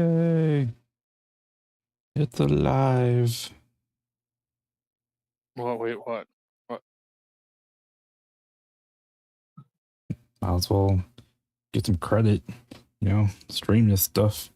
Yay. It's alive. What? Wait, what? What? Might as well get some credit, stream this stuff.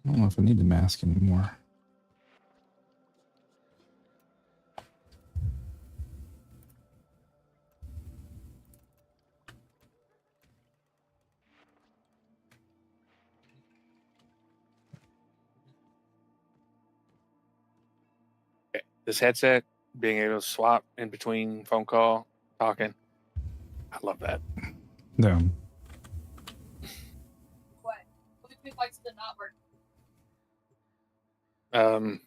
I don't know if I need the mask anymore. Okay. This headset, being able to swap in between phone call, talking. I love that. Yeah. What? Bluetooth likes to not work. What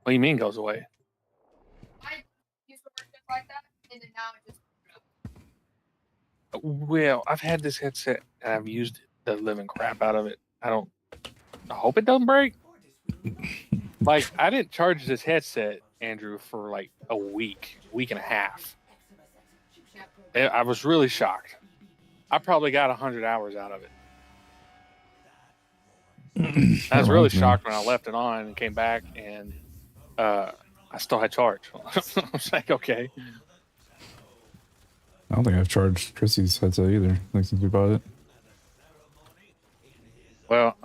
do you mean goes away? I used to work just like that, and then now it just. Well, I've had this headset and I've used the living crap out of it. I hope it doesn't break. Like, I didn't charge this headset, Andrew, for like a week and a half. I was really shocked. I probably got 100 hours out of it. I was really shocked when I left it on and came back, and I still had charge. I was like, okay. I don't think I've charged Chrissy's headset either, like since we bought it. Well,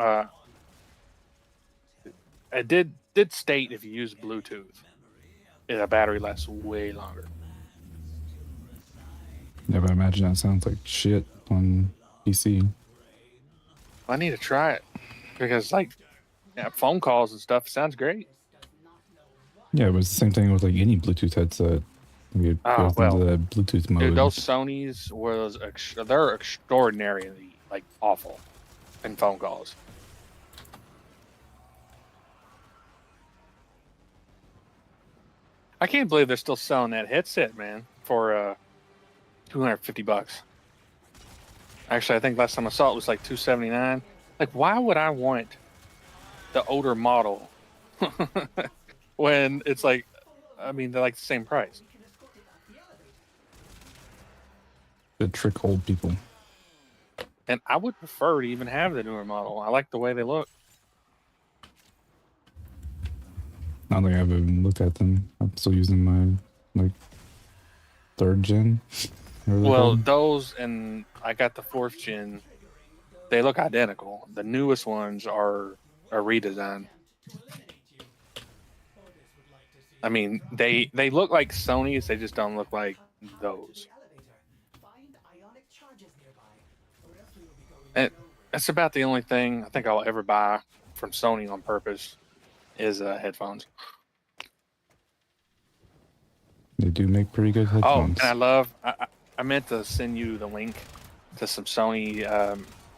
it did state if you use Bluetooth, the battery lasts way longer. Yeah, but I imagine that sounds like shit on PC. I need to try it because, like, phone calls and stuff sounds great. Yeah, it was the same thing with like any Bluetooth headset. It goes into that Bluetooth mode. Dude, those Sonys they're extraordinarily like awful in phone calls. I can't believe they're still selling that headset, man, for $250. Actually, I think last time I saw it was like $279. Like, why would I want the older model when it's like, I mean, they're like the same price. To trick old people. And I would prefer to even have the newer model. I like the way they look. I don't think I've even looked at them. I'm still using my like 3rd gen. Well, those, and I got the 4th gen. They look identical. The newest ones are a redesign. I mean, they look like Sony's. They just don't look like those. And that's about the only thing I think I'll ever buy from Sony on purpose is headphones. They do make pretty good headphones. Oh, and I meant to send you the link to some Sony.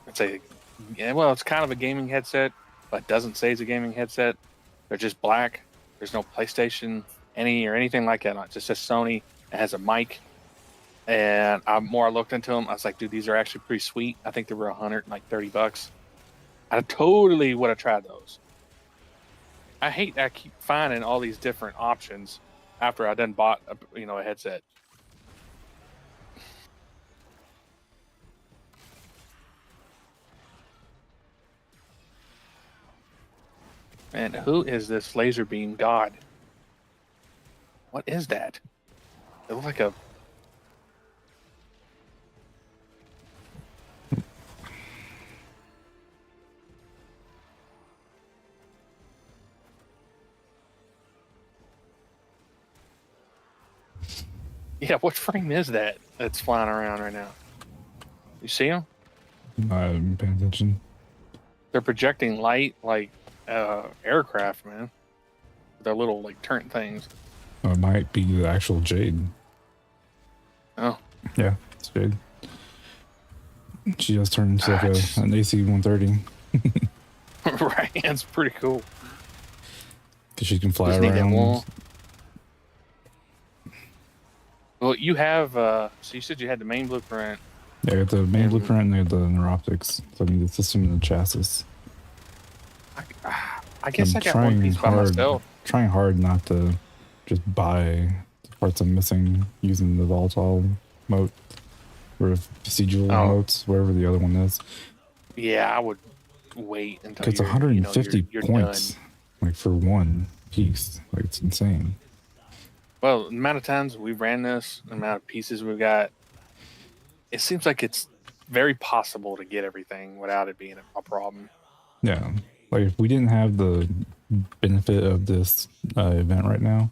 It's kind of a gaming headset, but doesn't say it's a gaming headset. They're just black. There's no PlayStation or anything like that. It just says Sony. It has a mic. And I looked into them. I was like, dude, these are actually pretty sweet. I think they were $130. I totally would have tried those. I keep finding all these different options after I done bought a headset. And who is this laser beam god? What is that? It looks like a... Yeah, what frame is that that's flying around right now? You see them? I'm paying attention. They're projecting light like aircraft, man. They're little like turn things. Oh, it might be the actual Jade. Oh, Yeah, it's Jade. She just turned into like it's- an AC-130 right. It's pretty cool. because she can fly Just need that around. wall. Well, you have. So you said you had the main blueprint. Yeah, I got the main And- blueprint and I got the neuroptics. So I need the system and the chassis. I guess I'm I got one piece by myself. trying hard not to just buy the parts I'm missing using the volatile moat or procedural Oh. moats, whatever the other one is. Yeah, I would wait until It's you're, 150 you're points, done. like for one piece. Like it's insane. Well, the amount of times we ran this, the amount of pieces we've got, it seems like it's very possible to get everything without it being a problem. Yeah, like if we didn't have the benefit of this event right now,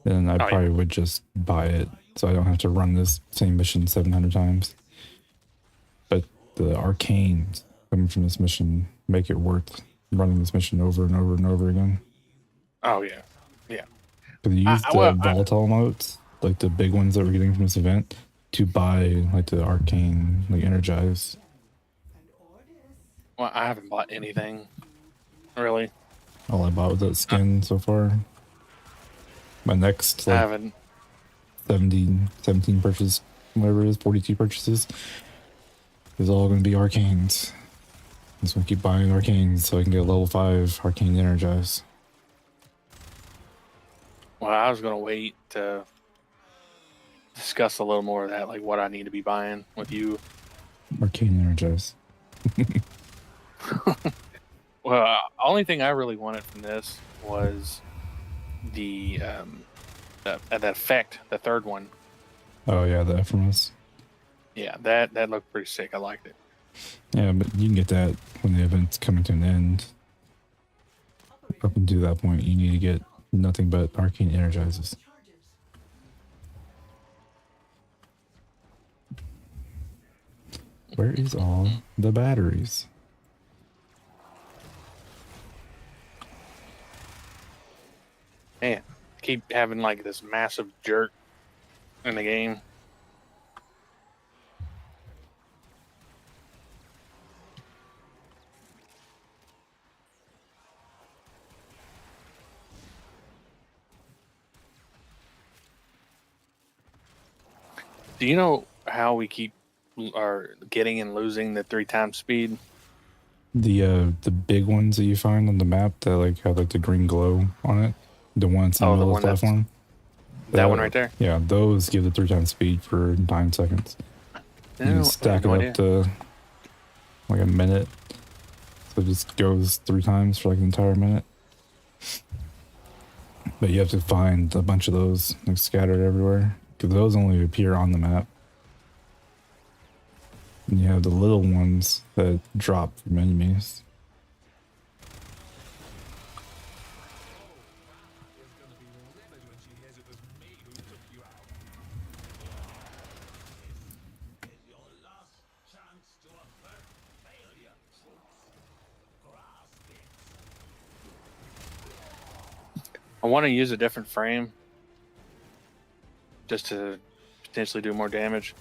then I Oh, yeah. probably would just buy it so I don't have to run this same mission 700 times. But the arcanes coming from this mission make it worth running this mission over and over and over again. Oh yeah, yeah. Because you use the volatile motes, like the big ones that we're getting from this event, to buy like the arcane, like energize. Well, I haven't bought anything really. All I bought was that skin so far. My next I like haven't. 17 purchases, whatever it is, 42 purchases, is all going to be arcanes. I'm just going to keep buying arcanes so I can get a level 5 arcane energize. Well, I was gonna wait to discuss a little more of that, like what I need to be buying with you. Arcane energize. Well, only thing I really wanted from this was the that effect, the third one. Oh yeah, the Ephemus. Yeah, that looked pretty sick. I liked it. Yeah, but you can get that when the event's coming to an end. Up until that point, you need to get nothing but arcane energizes. Where is all the batteries? Man, keep having like this massive jerk in the game. Do you know how we keep are getting and losing the 3 times speed? The big ones that you find on the map that like have like the green glow on it, the ones in the middle of the platform. That one right there. Yeah, those give the 3 times speed for 9 seconds. You No, can I stack have it no up idea. to like a minute. So it just goes 3 times for like an entire minute. But you have to find a bunch of those like scattered everywhere because those only appear on the map. And you have the little ones that drop from enemies. I want to use a different frame just to potentially do more damage.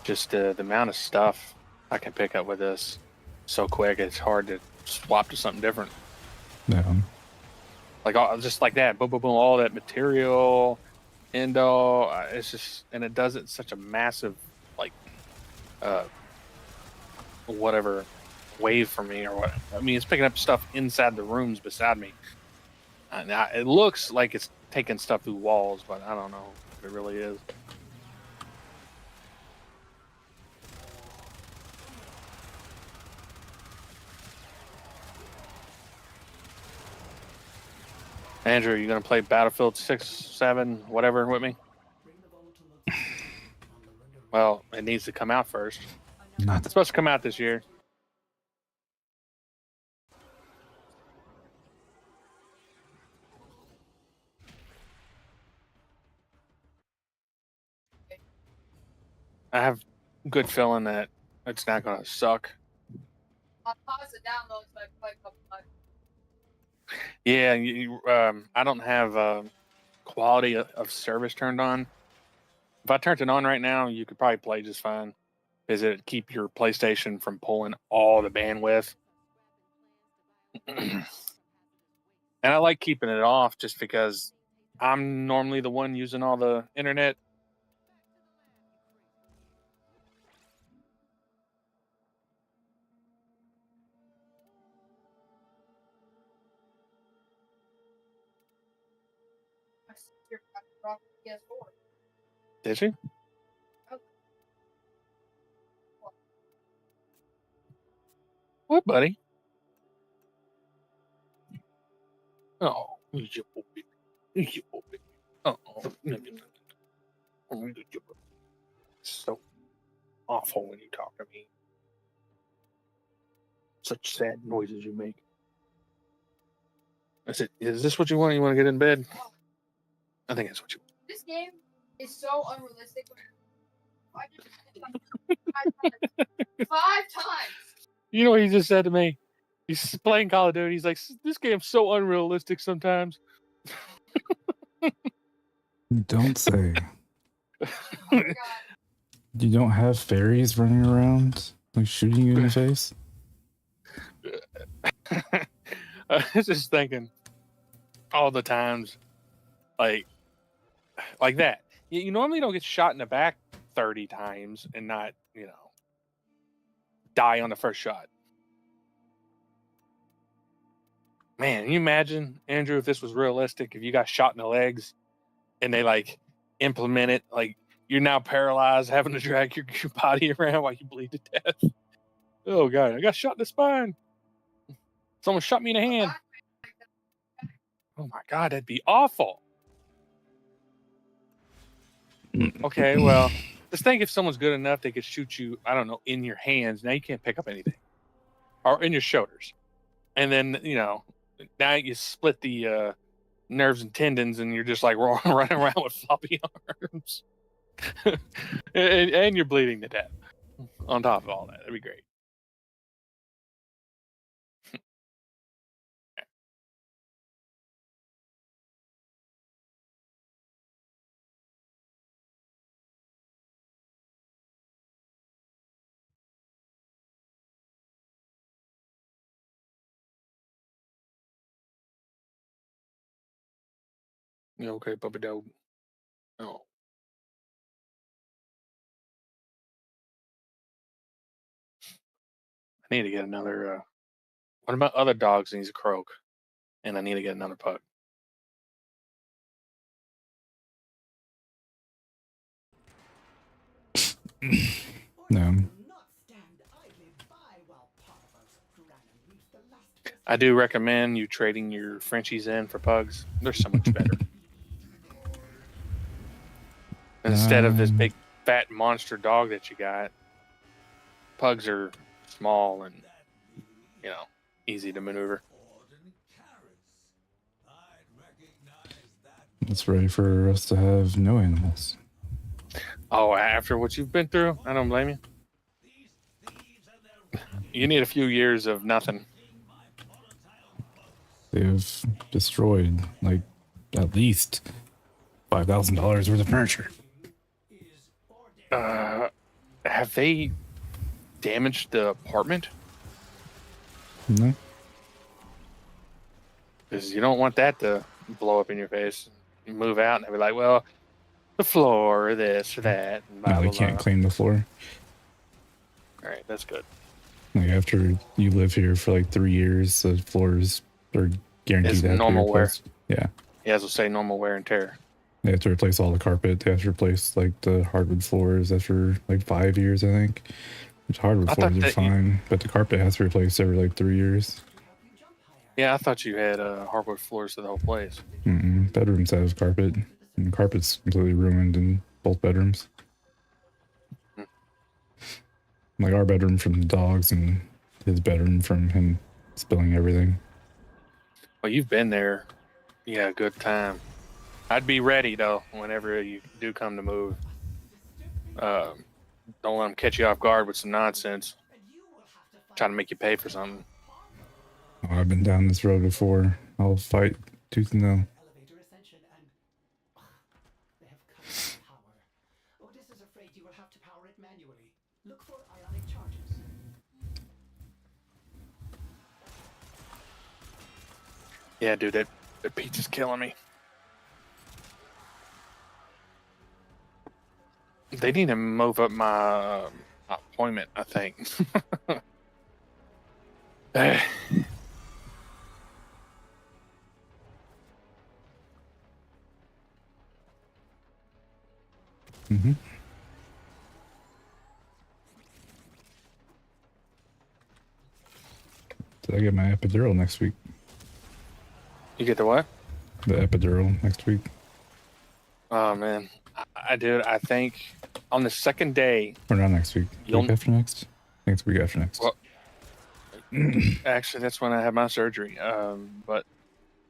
Just the amount of stuff I can pick up with this so quick, it's hard to swap to something different. Yeah. Like just like that, boom, boom, boom, all that material, endo. It's just, and it does it in such a massive, like, whatever wave for me or what. I mean, it's picking up stuff inside the rooms beside me. Now it looks like it's taking stuff through walls, but I don't know if it really is. Andrew, you gonna play Battlefield 6, 7, whatever with me? Well, it needs to come out first. Not It's supposed to come out this year. I have good feeling that it's not gonna suck. I'll pause the download so I can play a couple times. Yeah, I don't have quality of service turned on. If I turned it on right now, you could probably play just fine. Is it keep your PlayStation from pulling all the bandwidth? And I like keeping it off just because I'm normally the one using all the internet. My sister got the wrong PS4. Did she? Okay. What, buddy? Oh, so awful when you talk to me. Such sad noises you make. I said, is this what you want? You want to get in bed? I think that's what you want. This game is so unrealistic. I just five times. You know what he just said to me? He's playing Call of Duty. He's like, this game's so unrealistic sometimes. Don't say. Oh my god. You don't have fairies running around, like shooting you in the face? I was just thinking all the times, like that. You normally don't get shot in the back 30 times and not, die on the first shot. Man, can you imagine, Andrew, if this was realistic, if you got shot in the legs and they like implement it, like you're now paralyzed, having to drag your body around while you bleed to death. Oh god, I got shot in the spine. Someone shot me in the hand. Oh my god, that'd be awful. Okay, well, just think if someone's good enough, they could shoot you, I don't know, in your hands. Now you can't pick up anything. Or in your shoulders. And then, now you split the nerves and tendons and you're just like running around with floppy arms. and you're bleeding to death on top of all that. That'd be great. You okay, puppy dog? Oh. I need to get another. One of my other dogs needs a croak, and I need to get another pug. No. I do recommend you trading your Frenchies in for pugs. They're so much better. Instead of this big fat monster dog that you got, pugs are small and easy to maneuver. It's ready for us to have no animals. Oh, after what you've been through, I don't blame you. You need a few years of nothing. They've destroyed like at least $5,000 worth of furniture. Have they damaged the apartment? No. Because you don't want that to blow up in your face. You move out and they'll be like, well, the floor or this or that. And blah, No, they blah, can't blah. clean the floor. All right, that's good. Like after you live here for like 3 years, the floors are guaranteed It's to have normal to be wear. replaced. Yeah. Yeah, as we'll say, normal wear and tear. They have to replace all the carpet. They have to replace like the hardwood floors after like 5 years, I think. Which hardwood I floors thought are that fine, but the carpet has to be replaced every like 3 years. Yeah, I thought you had hardwood floors to the whole place. Bedrooms have carpet, and the carpet's completely ruined in both bedrooms. Like our bedroom from the dogs, and his bedroom from him spilling everything. Well, you've been there. Yeah, good time. I'd be ready though whenever you do come to move. Don't let them catch you off guard with some nonsense. Trying to make you pay for something. Oh, I've been down this road before. I'll fight tooth and nail. Elevator ascension and they have cut off power. Otis is afraid you will have to power it manually. Look for ionic charges. Yeah, dude, that pizza's killing me. They need to move up my appointment, I think. Mm-hmm. So I get my epidural next week. You get the what? The epidural next week. Oh man, I do. I think on the second day. Or not next week. You'll- Week after next? I think it's week after next. Well, actually, that's when I have my surgery. But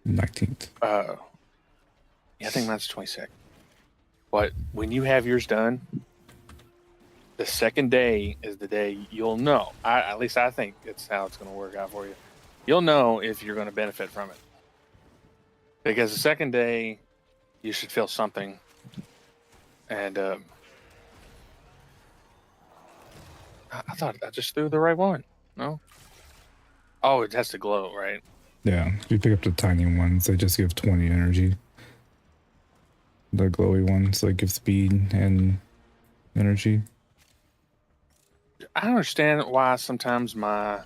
19th. yeah, I think mine's 22nd. But when you have yours done, the second day is the day you'll know. At least I think it's how it's going to work out for you. You'll know if you're going to benefit from it. Because the second day, you should feel something. And I thought I just threw the right one. No? Oh, it has to glow, right? Yeah. If you pick up the tiny ones, they just give 20 energy. The glowy ones, like give speed and energy. I don't understand why sometimes when I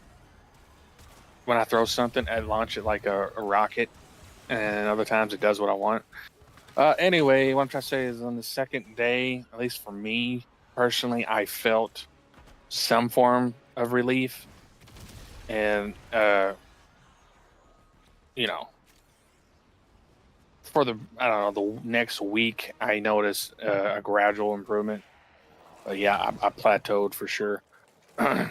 throw something, I launch it like a rocket, and other times it does what I want. Anyway, what I'm trying to say is on the second day, at least for me personally, I felt some form of relief. And, for the next week, I noticed a gradual improvement. But yeah, I plateaued for sure. Like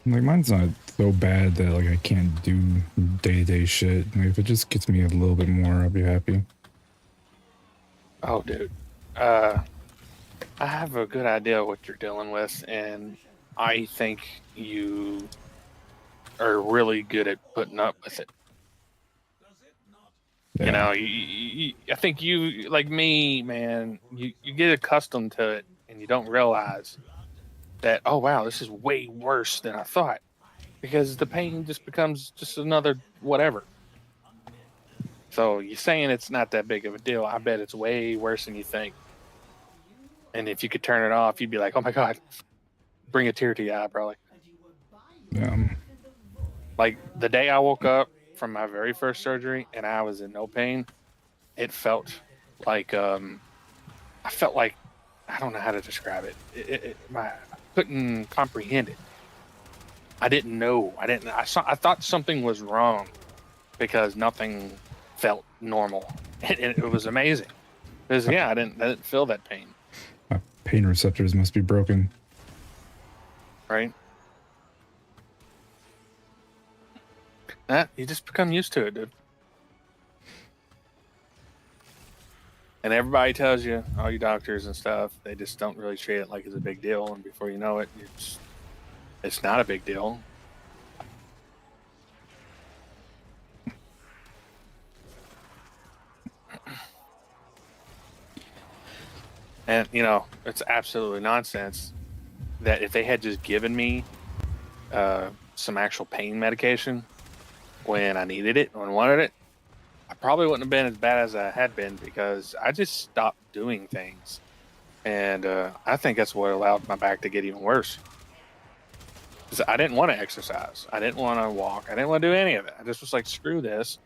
mine's not so bad that like I can't do day-to-day shit. Like, if it just gets me a little bit more, I'll be happy. Oh, dude. I have a good idea of what you're dealing with, and I think you are really good at putting up with it. Yeah. You know, I think you, like me, man, you get accustomed to it, and you don't realize that, oh, wow, this is way worse than I thought. Because the pain just becomes just another whatever. So you're saying it's not that big of a deal. I bet it's way worse than you think. And if you could turn it off, you'd be like, oh, my God. Bring a tear to your eye, probably. Yeah. Like, the day I woke up from my very first surgery and I was in no pain, it felt like, I felt like, I don't know how to describe it. I couldn't comprehend it. I didn't know. I thought something was wrong because nothing felt normal. And it was amazing. Because, yeah, I didn't feel that pain. My pain receptors must be broken. Right? You just become used to it, dude. And everybody tells you, all you doctors and stuff, they just don't really treat it like it's a big deal. And before you know it, it's not a big deal. And, it's absolutely nonsense that if they had just given me some actual pain medication when I needed it or wanted it, I probably wouldn't have been as bad as I had been because I just stopped doing things. And I think that's what allowed my back to get even worse. Because I didn't want to exercise. I didn't want to walk. I didn't want to do any of it. I just was like, screw this.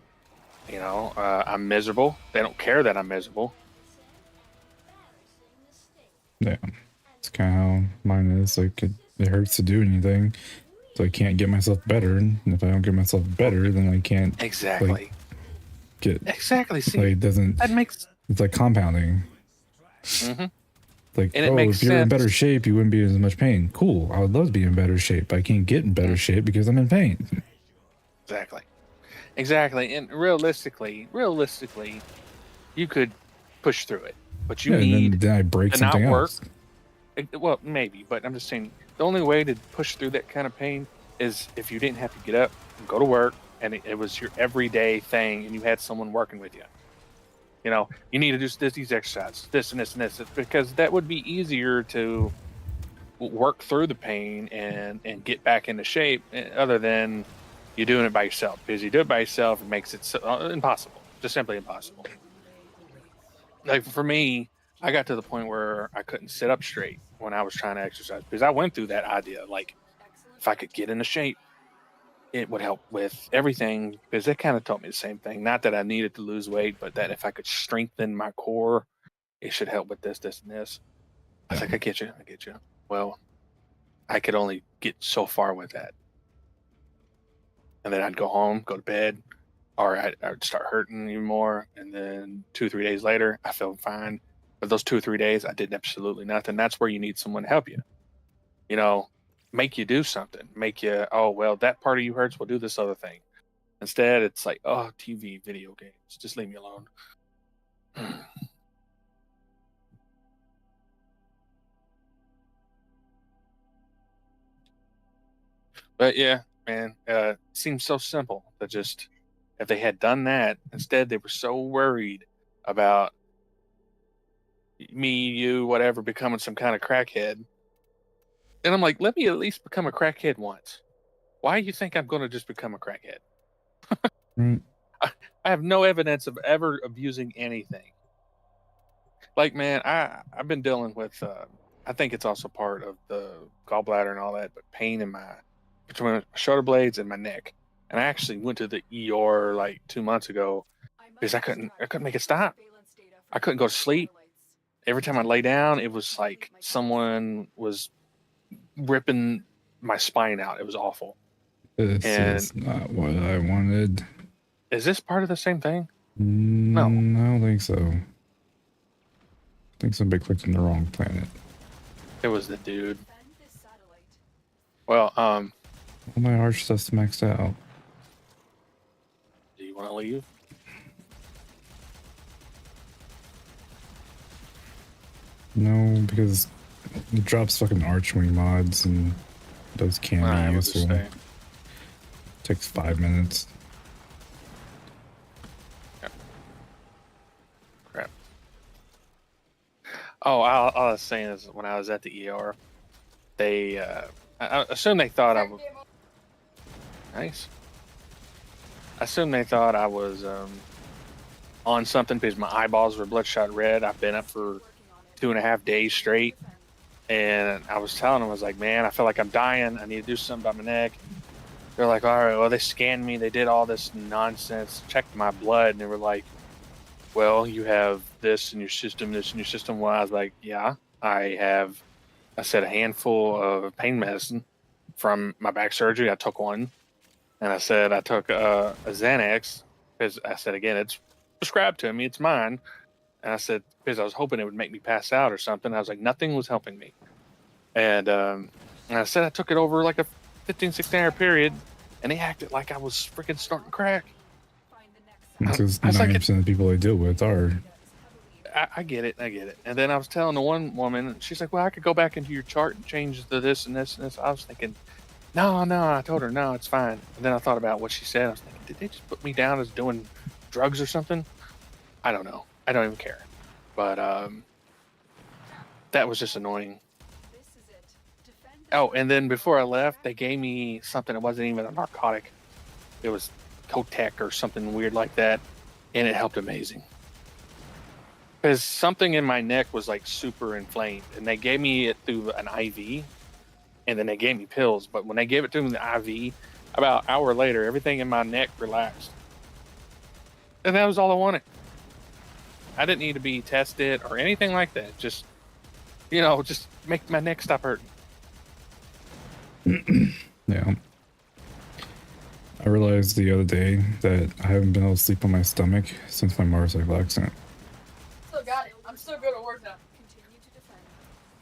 I'm miserable. They don't care that I'm miserable. Yeah. It's kind of how mine is. Like, it hurts to do anything. So I can't get myself better. And if I don't get myself better, then I can't. Exactly. Like, get. Exactly. See, Like, it doesn't. that makes. It's like compounding. Mm-hmm. Like, And it makes if you're in sense. better shape, you wouldn't be in as much pain. Cool. I would love to be in better shape. But I can't get in better shape because I'm in pain. Exactly. And realistically, you could push through it. But you Yeah, and need then I break to something not work. else. Well, maybe, but I'm just saying the only way to push through that kind of pain is if you didn't have to get up and go to work, and it was your everyday thing, and you had someone working with you. You know, you need to do these exercises, this and this and this, because that would be easier to work through the pain and get back into shape, other than you doing it by yourself. Because you do it by yourself, it makes it impossible, just simply impossible. Like for me, I got to the point where I couldn't sit up straight when I was trying to exercise, because I went through that idea. Like, if I could get into shape, it would help with everything, because it kind of taught me the same thing. Not that I needed to lose weight, but that if I could strengthen my core, it should help with this, this, and this. I was like, I get you. Well, I could only get so far with that. And then I'd go home, go to bed, or I'd start hurting even more. And then 2 or 3 days later, I felt fine. But those 2 or 3 days, I did absolutely nothing. That's where you need someone to help you. You know, make you do something. Make you, oh, well, that part of you hurts, we'll do this other thing. Instead, it's like, oh, TV, video games. Just leave me alone. But yeah, man, seems so simple to just, if they had done that, instead they were so worried about me, you, whatever, becoming some kind of crackhead. And I'm like, let me at least become a crackhead once. Why do you think I'm going to just become a crackhead? Right. I have no evidence of ever abusing anything. Like, man, I've been dealing with, I think it's also part of the gallbladder and all that, but pain in between my shoulder blades and my neck. And I actually went to the ER like 2 months ago because I couldn't make it stop. I couldn't go to sleep. Every time I lay down, it was like someone was ripping my spine out. It was awful. This is not what I wanted. Is this part of the same thing? No, I don't think so. I think somebody clicked on the wrong planet. It was the dude. Well, All my arch stuff's maxed out. do you want to leave? No, because it drops fucking arch when he mods, and those can be useful. Takes 5 minutes. Crap. Oh, all I was saying is when I was at the ER, they, I assume they thought I was nice. I assume they thought I was on something because my eyeballs were bloodshot red. I've been up for 2.5 days straight, and I was telling them, I was like, man, I feel like I'm dying. I need to do something about my neck. They're like, all right, well, they scanned me. They did all this nonsense, checked my blood, and they were like, well, you have this in your system, this in your system. Well, I was like, yeah, I said a handful of pain medicine from my back surgery. I took one. And I said I took a Xanax because I said, again, it's prescribed to me. It's mine. And I said, because I was hoping it would make me pass out or something. I was like, nothing was helping me. And I said I took it over like a 15, 16-hour period. And they acted like I was freaking snorting crack. Because 90% of the people I deal with are. I get it. And then I was telling the one woman, she's like, well, I could go back into your chart and change the this and this and this. I was thinking, no. I told her, no, it's fine. And then I thought about what she said. I was thinking, did they just put me down as doing drugs or something? I don't know. I don't even care. But that was just annoying. Oh, and then before I left, they gave me something that wasn't even a narcotic. It was Kotek or something weird like that. And it helped amazing. Because something in my neck was like super inflamed. And they gave me it through an IV. And then they gave me pills. But when they gave it to me in the IV, about an hour later, everything in my neck relaxed. And that was all I wanted. I didn't need to be tested or anything like that. Just, just make my neck stop hurting. Yeah. I realized the other day that I haven't been able to sleep on my stomach since my motorcycle accident. Still got it. I'm still good at work now.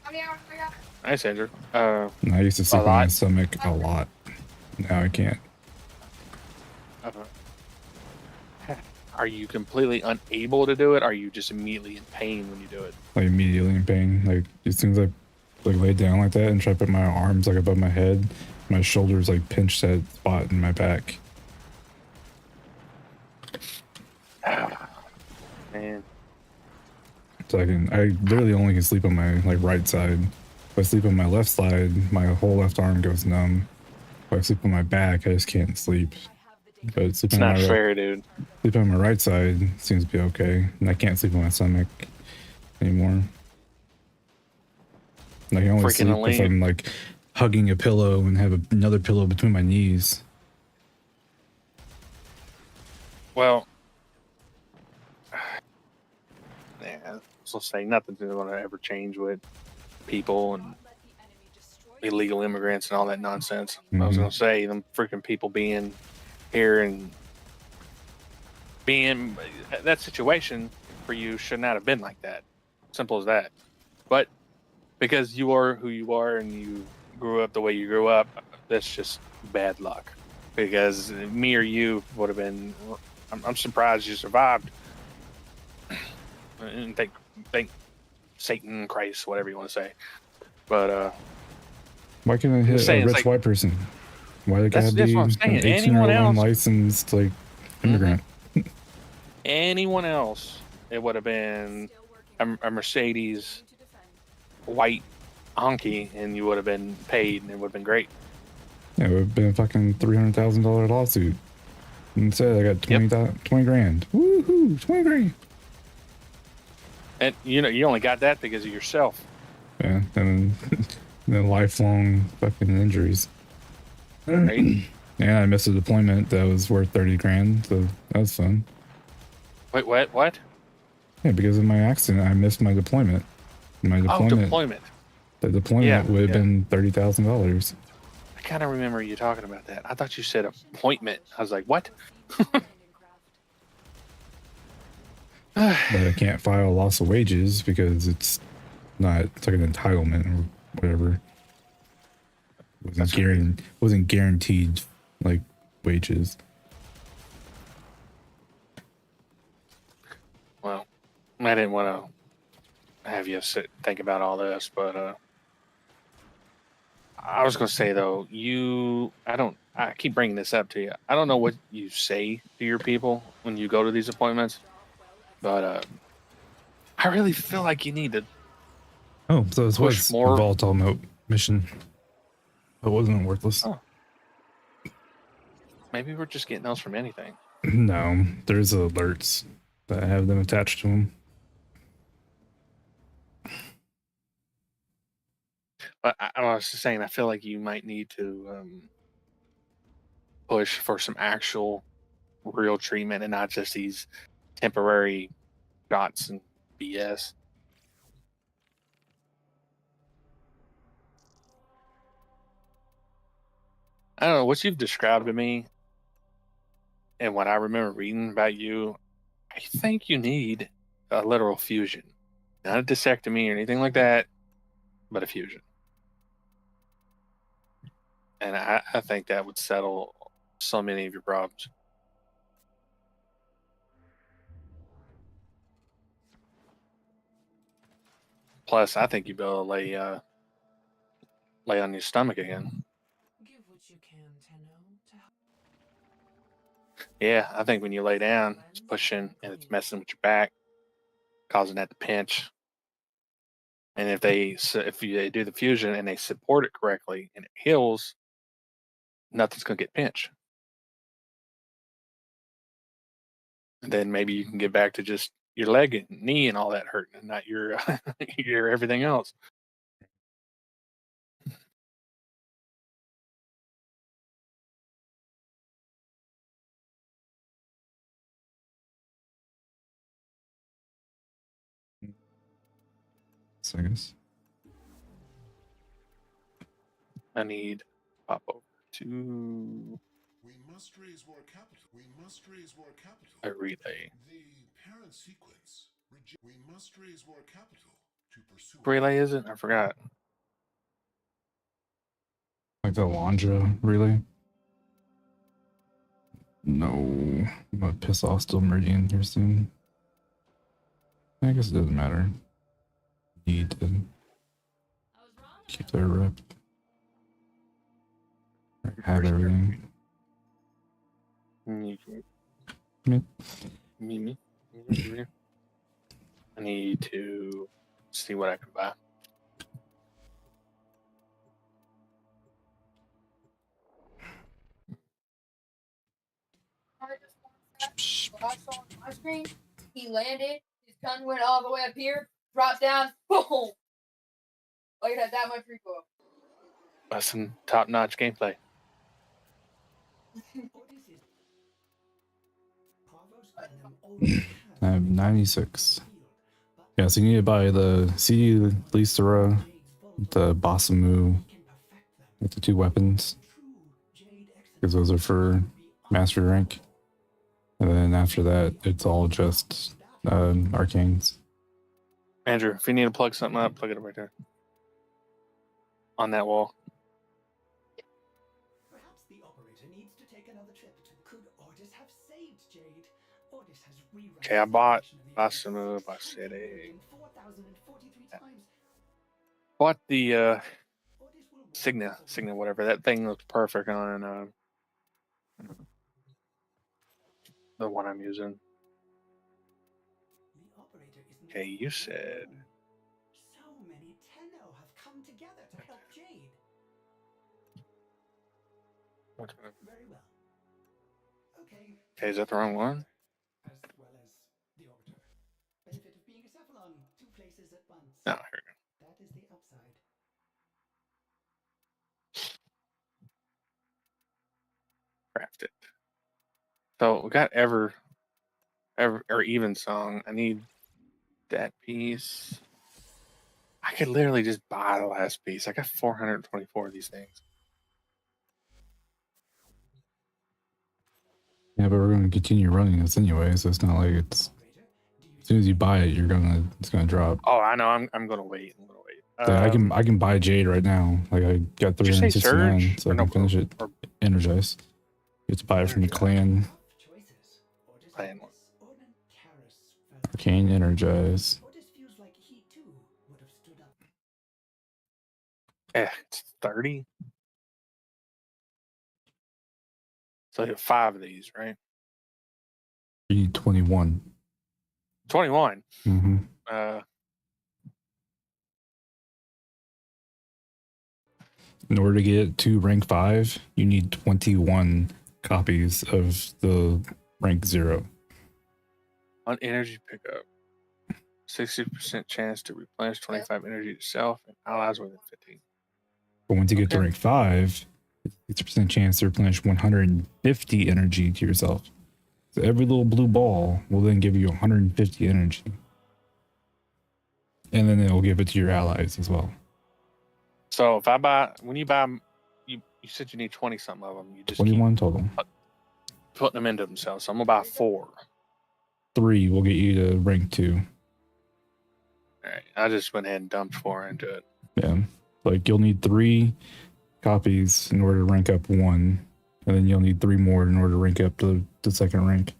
How many hours I got? Nice, Andrew. And I used to sleep on my stomach a lot. Now I can't. Are you completely unable to do it? Or are you just immediately in pain when you do it? Like immediately in pain. Like as soon as I like lay down like that and try to put my arms like above my head. My shoulders like pinch that spot in my back. Man, So I literally only can sleep on my like right side. If I sleep on my left side, my whole left arm goes numb. If I sleep on my back, I just can't sleep. But it's sleeping on not my fair, dude. sleeping on my right side seems to be okay, and I can't sleep on my stomach anymore. I can only Freaking sleep if elite. I'm like hugging a pillow and have another pillow between my knees. Well, yeah, so say nothing's going to ever change with people and illegal immigrants and all that nonsense. I was Mhm. going to say them freaking people being here and being that situation for you should not have been like that. Simple as that. But because you are who you are and you grew up the way you grew up, that's just bad luck. Because me or you would have been. I'm surprised you survived. And thank Satan, Christ, whatever you want to say. But Why can't I hit saying, a it's rich like- white person? Why they gotta that's be what I'm an saying. 18-year-old Anyone else- unlicensed like immigrant? anyone else, it would have been a Mercedes white honky, and you would have been paid, and it would have been great. Yeah, it would have been a fucking $300,000 lawsuit. Instead, I got 20 grand. Woohoo! 20 grand. And you only got that because of yourself. Yeah, and then lifelong fucking injuries. Right? And I missed a deployment that was worth 30 grand, so that was fun. Wait, what? Yeah, because of my accident, I missed my deployment. My Deployment. The deployment Yeah, would have yeah. been $30,000. I kind of remember you talking about that. I thought you said appointment. I was like, what? But I can't file loss of wages because it's like an entitlement or whatever. Wasn't guaranteed like wages. Well, I didn't want to have you sit and think about all this, but I was going to say though, I keep bringing this up to you. I don't know what you say to your people when you go to these appointments, but I really feel like you need to. Oh, so this Push was more. a volatile mission. It wasn't worthless. Oh. Maybe we're just getting those from anything. No, there's alerts that have them attached to them. But I was just saying, I feel like you might need to push for some actual real treatment and not just these temporary shots and BS. I don't know what you've described to me and what I remember reading about you. I think you need a literal fusion, not a disectomy or anything like that, but a fusion. And I think that would settle so many of your problems. Plus, I think you'd be able to lay on your stomach again. Give what you can, Tenno, to help. Yeah, I think when you lay down, it's pushing and it's messing with your back, causing that to pinch. And if they do the fusion and they support it correctly and it heals, nothing's gonna get pinched. And then maybe you can get back to just your leg and knee and all that hurting, and not your your everything else. So I guess. I need to pop over to We must raise war capital. We must raise war capital. a relay. The parent sequence. We must raise war capital to pursue. Relay is it? I forgot. Like the Landra relay? No. I'm gonna piss off still merging here soon. I guess it doesn't matter. Need to. I was wrong. Keep their rep. Have everything. Me. Me. Me. I need to see what I can buy. I just watched that. What I saw on my screen, he landed, his gun went all the way up here, dropped down, boom! Like it had that much recoil. That's some top-notch gameplay. I have 96. Yeah, so you need to buy the CD Lysera, the Basamu, with the 2 weapons. Because those are for master rank. And then after that, it's all just arcanes. Andrew, if you need to plug something up, plug it up right there. On that wall. Perhaps the operator needs to take another trip to. Could Ordis have saved Jade? Ordis has rewritten. Okay, I bought Basamu Basamu, Basede. 4,043 times. Bought the Ordis will walk Signa, forward. whatever. That thing looks perfect on the one I'm using. The operator isn't Okay, you said. so many Tenno have come together to help Jade. Very well. Okay. Okay, is that the wrong one? As well as the orbiter. Benefit of being a cephalon, 2 places at once. No, here we go. That is the upside. Craft it. So we got ever or even song. I need that piece. I could literally just buy the last piece. I got 424 of these things. Yeah, but we're going to continue running this anyway, so it's not like it's... As soon as you buy it, it's gonna drop. Oh, I know. I'm gonna wait. Yeah, I can buy Jade right now. Like I got Did you say 369, Surge? so I Or can no, finish it. or- Energize. You have to buy it from the Energize. clan. Clan one. Arcane Energize. Ordis feels like he too would have stood up. It's 30. So I have 5 of these, right? You need 21. 21. Mm-hmm. In order to get to rank 5, you need 21 copies of the rank 0. On energy pickup, 60% chance to replenish 25 energy to self and allies within 15. But once you get to Okay. rank 5, it's 60% chance to replenish 150 energy to yourself. So every little blue ball will then give you 150 energy. And then it'll give it to your allies as well. So if I buy, when you buy 'em, you said you need 20 something of them. You just 21 total. keep putting them into themselves. So I'm gonna buy 4. 3 will get you to rank 2. All right, I just went ahead and dumped 4 into it. Yeah. Like you'll need 3 copies in order to rank up 1. And then you'll need 3 more in order to rank up to the second rank.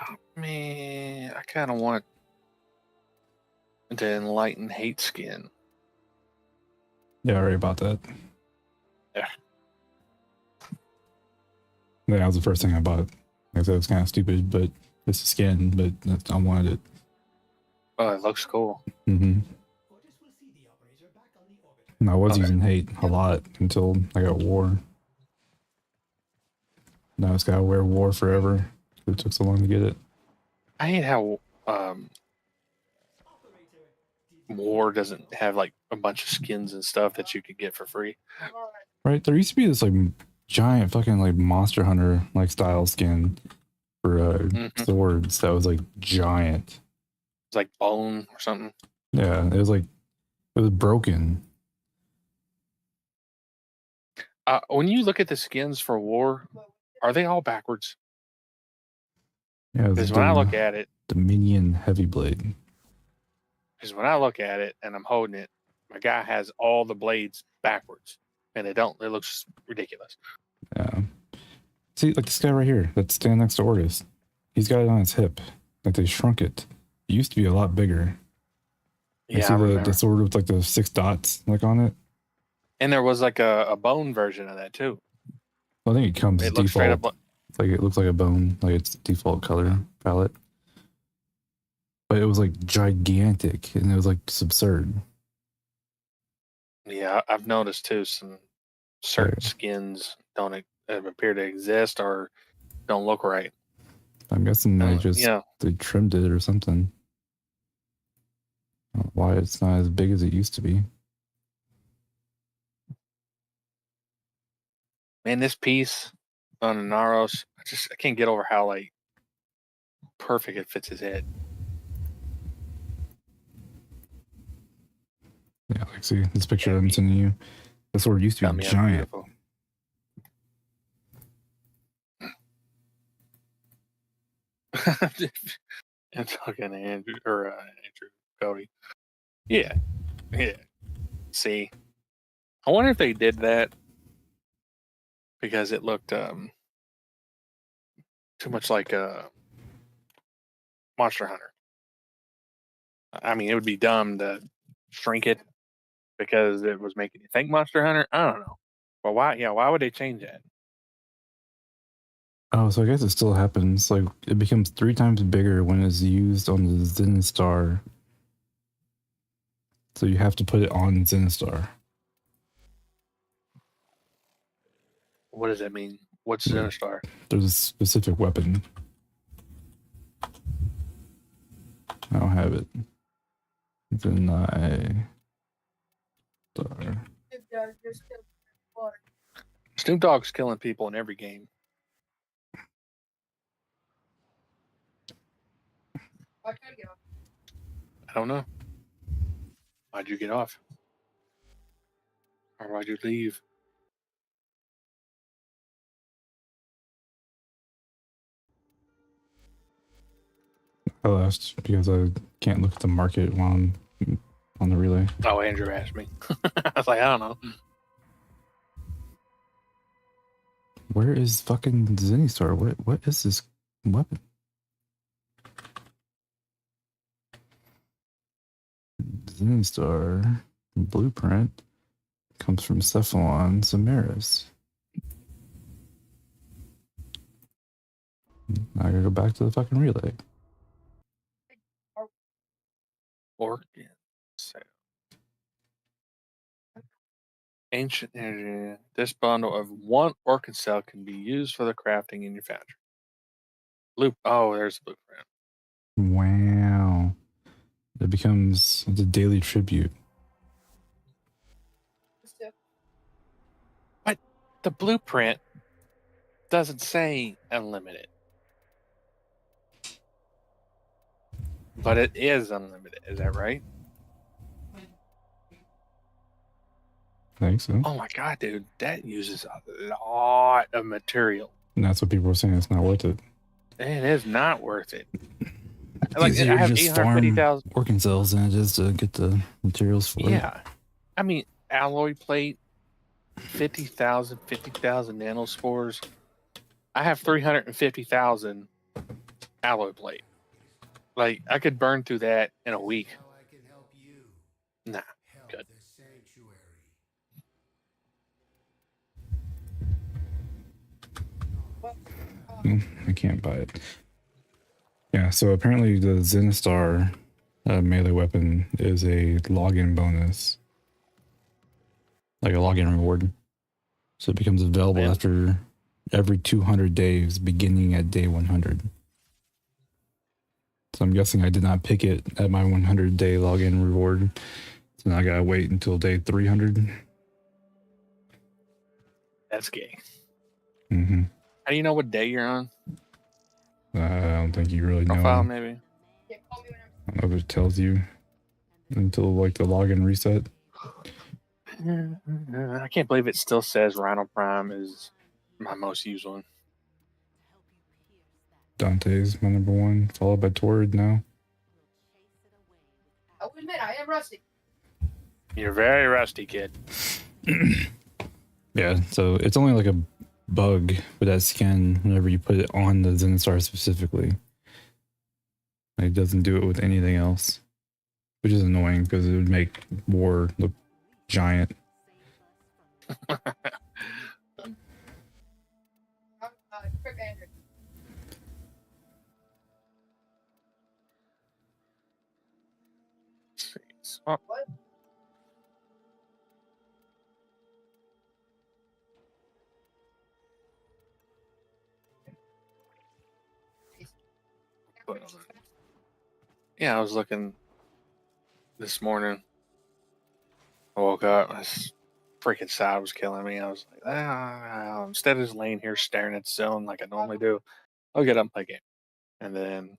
Oh, man, I kind of want the Enlightened Hate skin. Yeah, I already bought that. Yeah. That was the first thing I bought. I said it was kind of stupid, but it's a skin, but I wanted it. Oh, it looks cool. Mm-hmm. Ordis will see the operator back on the orbiter. And I was Okay. using hate a lot until I got war. Now it's gotta wear war forever. It took so long to get it. I hate how War doesn't have like a bunch of skins and stuff that you could get for free. Right? There used to be this like giant fucking like Monster Hunter like style skin for Mhm. swords that was like giant. It's like bone or something. Yeah, it was broken. When you look at the skins for War, are they all backwards? Yeah, Because when I look at it, Dominion Heavy Blade. and I'm holding it, my guy has all the blades backwards, and they don't. It looks ridiculous. Yeah. See, like this guy right here that's standing next to Ortis. He's got it on his hip. Like they shrunk it. It used to be a lot bigger. You Yeah, see I the remember. sword with like the 6 dots like on it? And there was like a bone version of that too. I think it comes It looks straight default. up. Like it looks like a bone, like its default color palette. But it was like gigantic, and it was like absurd. Yeah, I've noticed too. Some certain skins don't appear to exist or don't look right. I'm guessing they just Yeah, they trimmed it or something. I don't know why it's not as big as it used to be. man, this piece on Naros, I can't get over how like perfect it fits his head. Yeah, like see this picture I'm sending you. This sword used to Got be me up giant. beautiful. And fucking Andrew Cody. Yeah. See, I wonder if they did that because it looked too much like Monster Hunter. I mean, it would be dumb to shrink it because it was making you think Monster Hunter. I don't know. But why? Yeah, why would they change that? Oh, so I guess it still happens. Like it becomes 3 times bigger when it's used on the Zenistar. So you have to put it on Zenistar. What does that mean? What's Like, Zenistar? there's a specific weapon. I don't have it. Zenistar. Snoop Dogg's killing people in every game. Why can't I get off? I don't know. Why'd you get off? Or why'd you leave? I lost because I can't look at the market while I'm on the relay. Oh, Andrew asked me. I was like, I don't know. Where is fucking Zenistar? What is this weapon? Zenistar blueprint comes from Cephalon Samaris. Now I gotta go back to the fucking relay. Orchid cell. Ancient energy. This bundle of 1 orchid cell can be used for the crafting in your foundry. Oh, there's the blueprint. Wow. It becomes the daily tribute. But the blueprint doesn't say unlimited. But it is unlimited. Is that right? I think so. Oh my god, dude. That uses a lot of material. And that's what people are saying. It's not worth it. It is not worth it. Like, I have just farm 850,000 working cells and just to get the materials for it. Yeah. I mean, alloy plate, 50,000 nanospores. I have 350,000 alloy plate. Like, I could burn through that in a week. Nah, good. I can't buy it. Yeah, so apparently the Zenistar melee weapon is a login bonus. Like a login reward. So it becomes available after every 200 days, beginning at day 100. So I'm guessing I did not pick it at my 100-day login reward. So now I gotta wait until day 300. That's gay. Mm-hmm. How do you know what day you're on? I don't think you really know. Profile, maybe. I don't know if it tells you until like the login reset. I can't believe it still says Rhino Prime is my most used one. Dante's my number 1, followed by Torrid now. I will admit, I am rusty. You're very rusty, kid. Yeah, so it's only like a bug with that skin whenever you put it on the Zenistar specifically. It doesn't do it with anything else, which is annoying because it would make war look giant. Quick Andrew. Oh, What? yeah, I was looking this morning. I woke up. This freaking side was killing me. I was like, instead of just laying here staring at the ceiling like I normally do, I'll get up and play a game. And then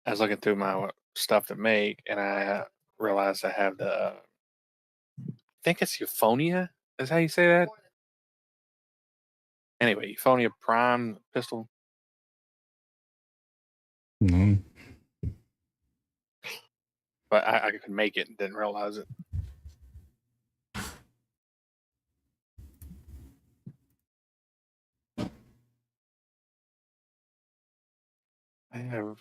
I was looking through my stuff to make, and I realized I have the, I think it's Euphonia. Is how you say that? Anyway, Euphonia Prime pistol. No. But I could make it and didn't realize it. I have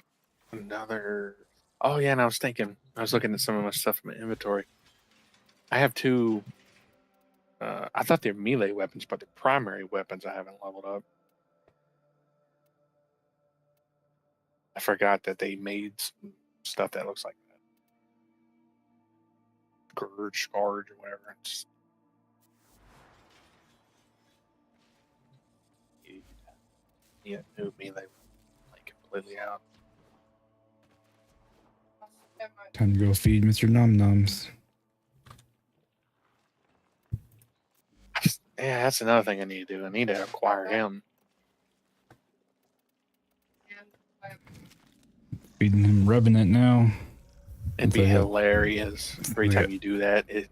another. Oh yeah, and I was thinking. I was looking at some of my stuff in my inventory. I have two. I thought they're melee weapons, but they're primary weapons. I haven't leveled up. I forgot that they made some stuff that looks like that. Scourge, or whatever. It's, yeah, new melee like completely out. Time to go feed Mr. Num Nums. Yeah, that's another thing I need to do. I need to acquire him. Feeding him Revenant now. It'd be So, yeah. hilarious. Every Yeah. time you do that, it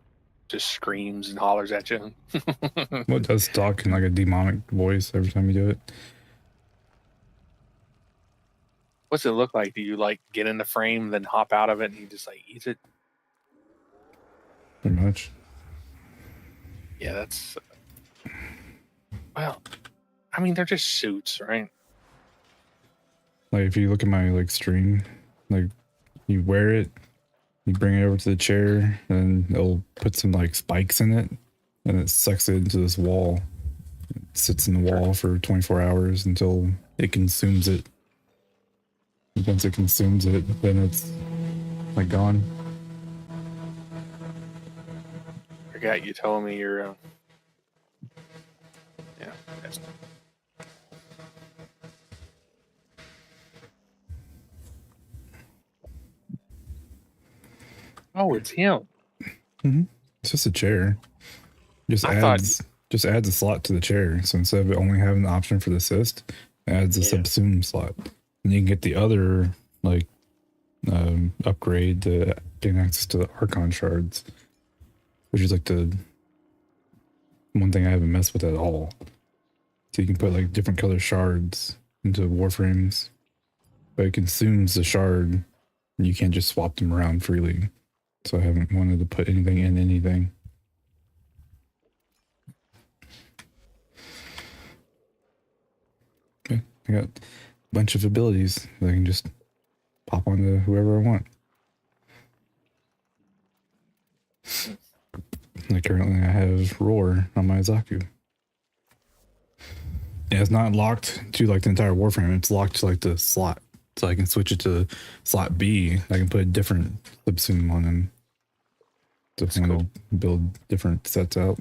just screams and hollers at you. Well, it does talk in like a demonic voice every time you do it. What's it look like? Do you like get in the frame, then hop out of it, and he just like eats it? Pretty much. Yeah, that's. Well, I mean, they're just suits, right? Like if you look at my like stream, like you wear it, you bring it over to the chair, and it'll put some like spikes in it, and it sucks it into this wall. It sits in the wall for 24 hours until it consumes it. And once it consumes it, then it's like gone. Forgot you told me you're. Yeah. That's, oh, it's him. It's just a chair. Just I thought- adds a slot to the chair. So instead of it only having the option for the assist, it adds a Yeah. subsume slot. And you can get the other like upgrade to gain access to the Archon shards, which is like the one thing I haven't messed with at all. So you can put like different color shards into warframes, but it consumes the shard and you can't just swap them around freely. So I haven't wanted to put anything in anything. Okay, I got a bunch of abilities that I can just pop onto whoever I want. Like currently I have Roar on my Zaku. Yeah, it's not locked to like the entire Warframe. It's locked to like the slot. So I can switch it to slot B. I can put a different subsume on him. So if I want to build different sets out.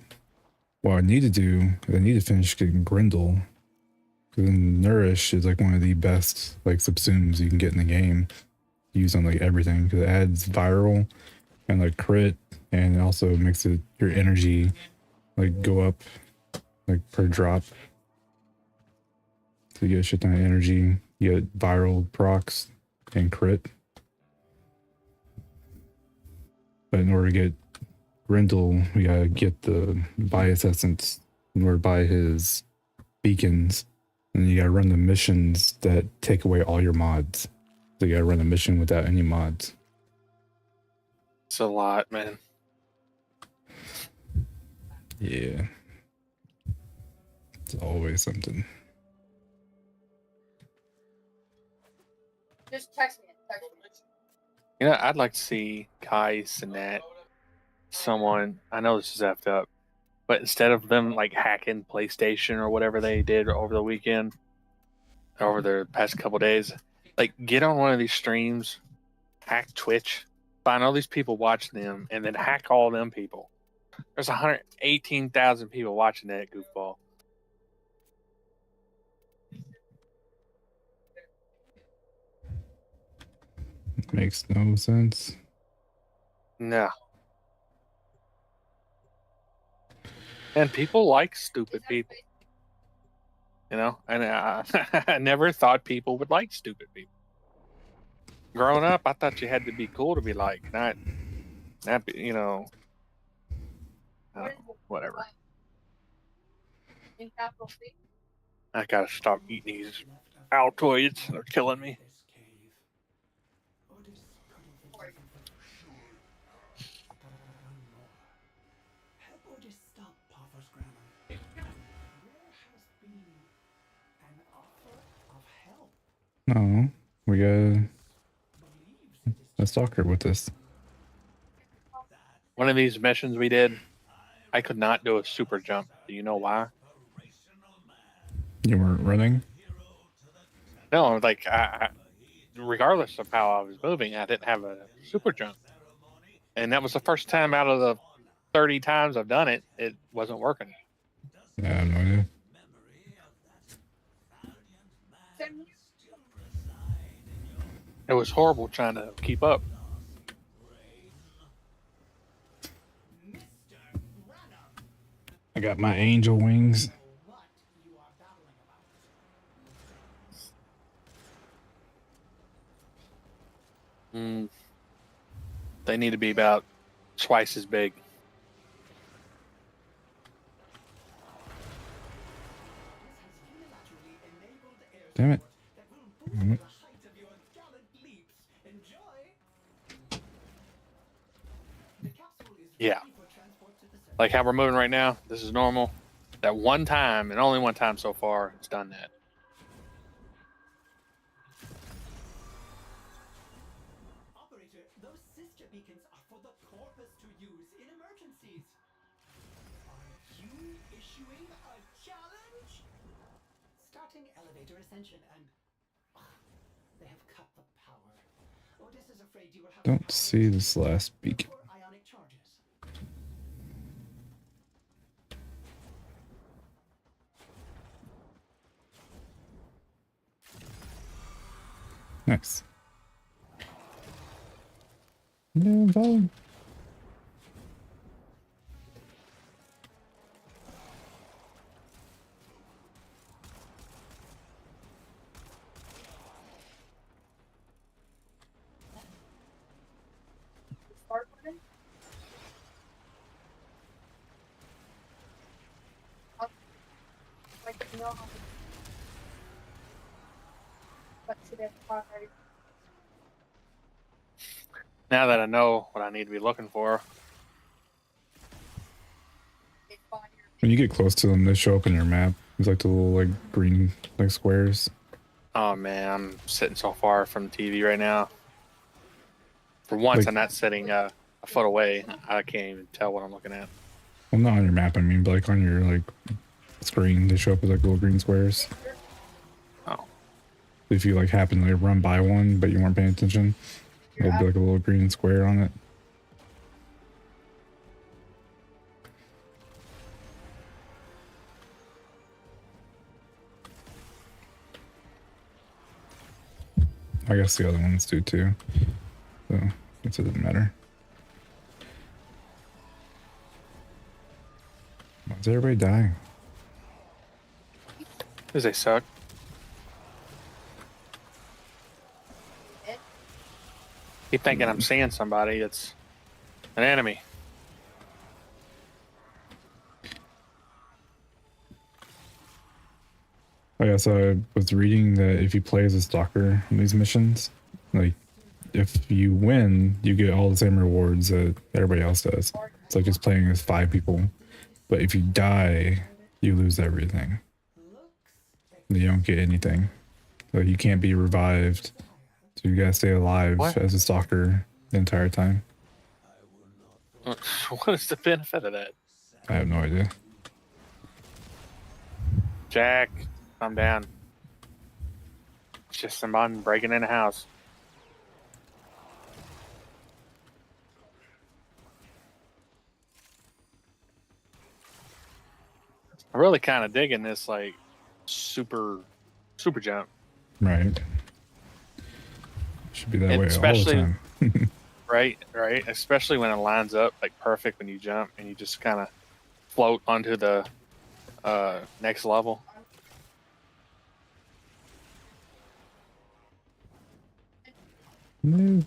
What I need to do, I need to finish getting Grendel. Because Nourish is like one of the best like subsumes you can get in the game. Use on like everything. Because it adds viral and like crit. And it also makes it your energy like go up like per drop. So you get a shit ton of energy, you get viral procs and crit. But in order to get Grendel, we gotta get the bias essence in order to buy his beacons. And you gotta run the missions that take away all your mods. So you gotta run a mission without any mods. it's a lot, man. Yeah. It's always something. Just text me. Text me. You know, I'd like to see Kai, Sinat, someone. I know this is effed up, But instead of them like hacking PlayStation or whatever they did over the weekend, over the past couple days, like get on one of these streams, hack Twitch, find all these people watching them, and then hack all them people. There's 118,000 people watching that goofball. Makes no sense. No. And people like stupid people. You know, and I never thought people would like stupid people. Growing up, I thought you had to be cool to be like, not you know, whatever. In capital C. I gotta stop eating these Altoids. They're killing me. This cave. Otis could have been done more. Help Otis stop Potter's grammar. There has been an offer of help. No, we got Believes it is a stalker with us. One of these missions we did, I could not do a super jump. Do you know why? You weren't running? No, like regardless of how I was moving, I didn't have a super jump, and that was the first time out of the 30 times I've done it, it wasn't working. Yeah, I have no idea. It was horrible trying to keep up. I got my angel wings. what you are babbling about. They need to be about twice as big. Damn it. The height of your gallant leaps. Enjoy. The capsule is Yeah. ready for transport to the surface. Like how we're moving right now, this is normal. That one time, and only one time so far, it's done that. Operator, those sister beacons are for the corpus to use in emergencies. Are you issuing a challenge? Starting elevator ascension and they have cut the power. Otis is afraid you will have Don't see this last beacon. for ionic charges. Nice. No, I'm following. Start button. Like you know how. But today, already. Now that I know what I need to be looking for, When you get close to them, they show up in your map. It's like the little like green like squares. oh man, I'm sitting so far from the TV right now. For once, Like- I'm not sitting a foot away. I can't even tell what I'm looking at. Well, not on your map, I mean, but like on your like screen, they show up as like little green squares. Oh, If you like happen to like run by one, but you weren't paying attention, there'll be like a little green square on it. I guess the other ones do too. So it doesn't matter. Why is everybody dying? because they suck. Keep thinking I'm seeing somebody. It's an enemy. I guess I was reading that if you play as a stalker in these missions, like if you win, you get all the same rewards that everybody else does. It's like just playing as 5 people. But if you die, you lose everything. You don't get anything. So you can't be revived. So you gotta stay alive What? as a stalker the entire time. What is the benefit of that? I have no idea. Jack, calm down. It's just someone breaking in the house. I'm really kind of digging this, like, super jump. Right. Should be that And way all the especially- time. Right. Especially when it lines up like perfect when you jump and you just kind of float onto the next level. No.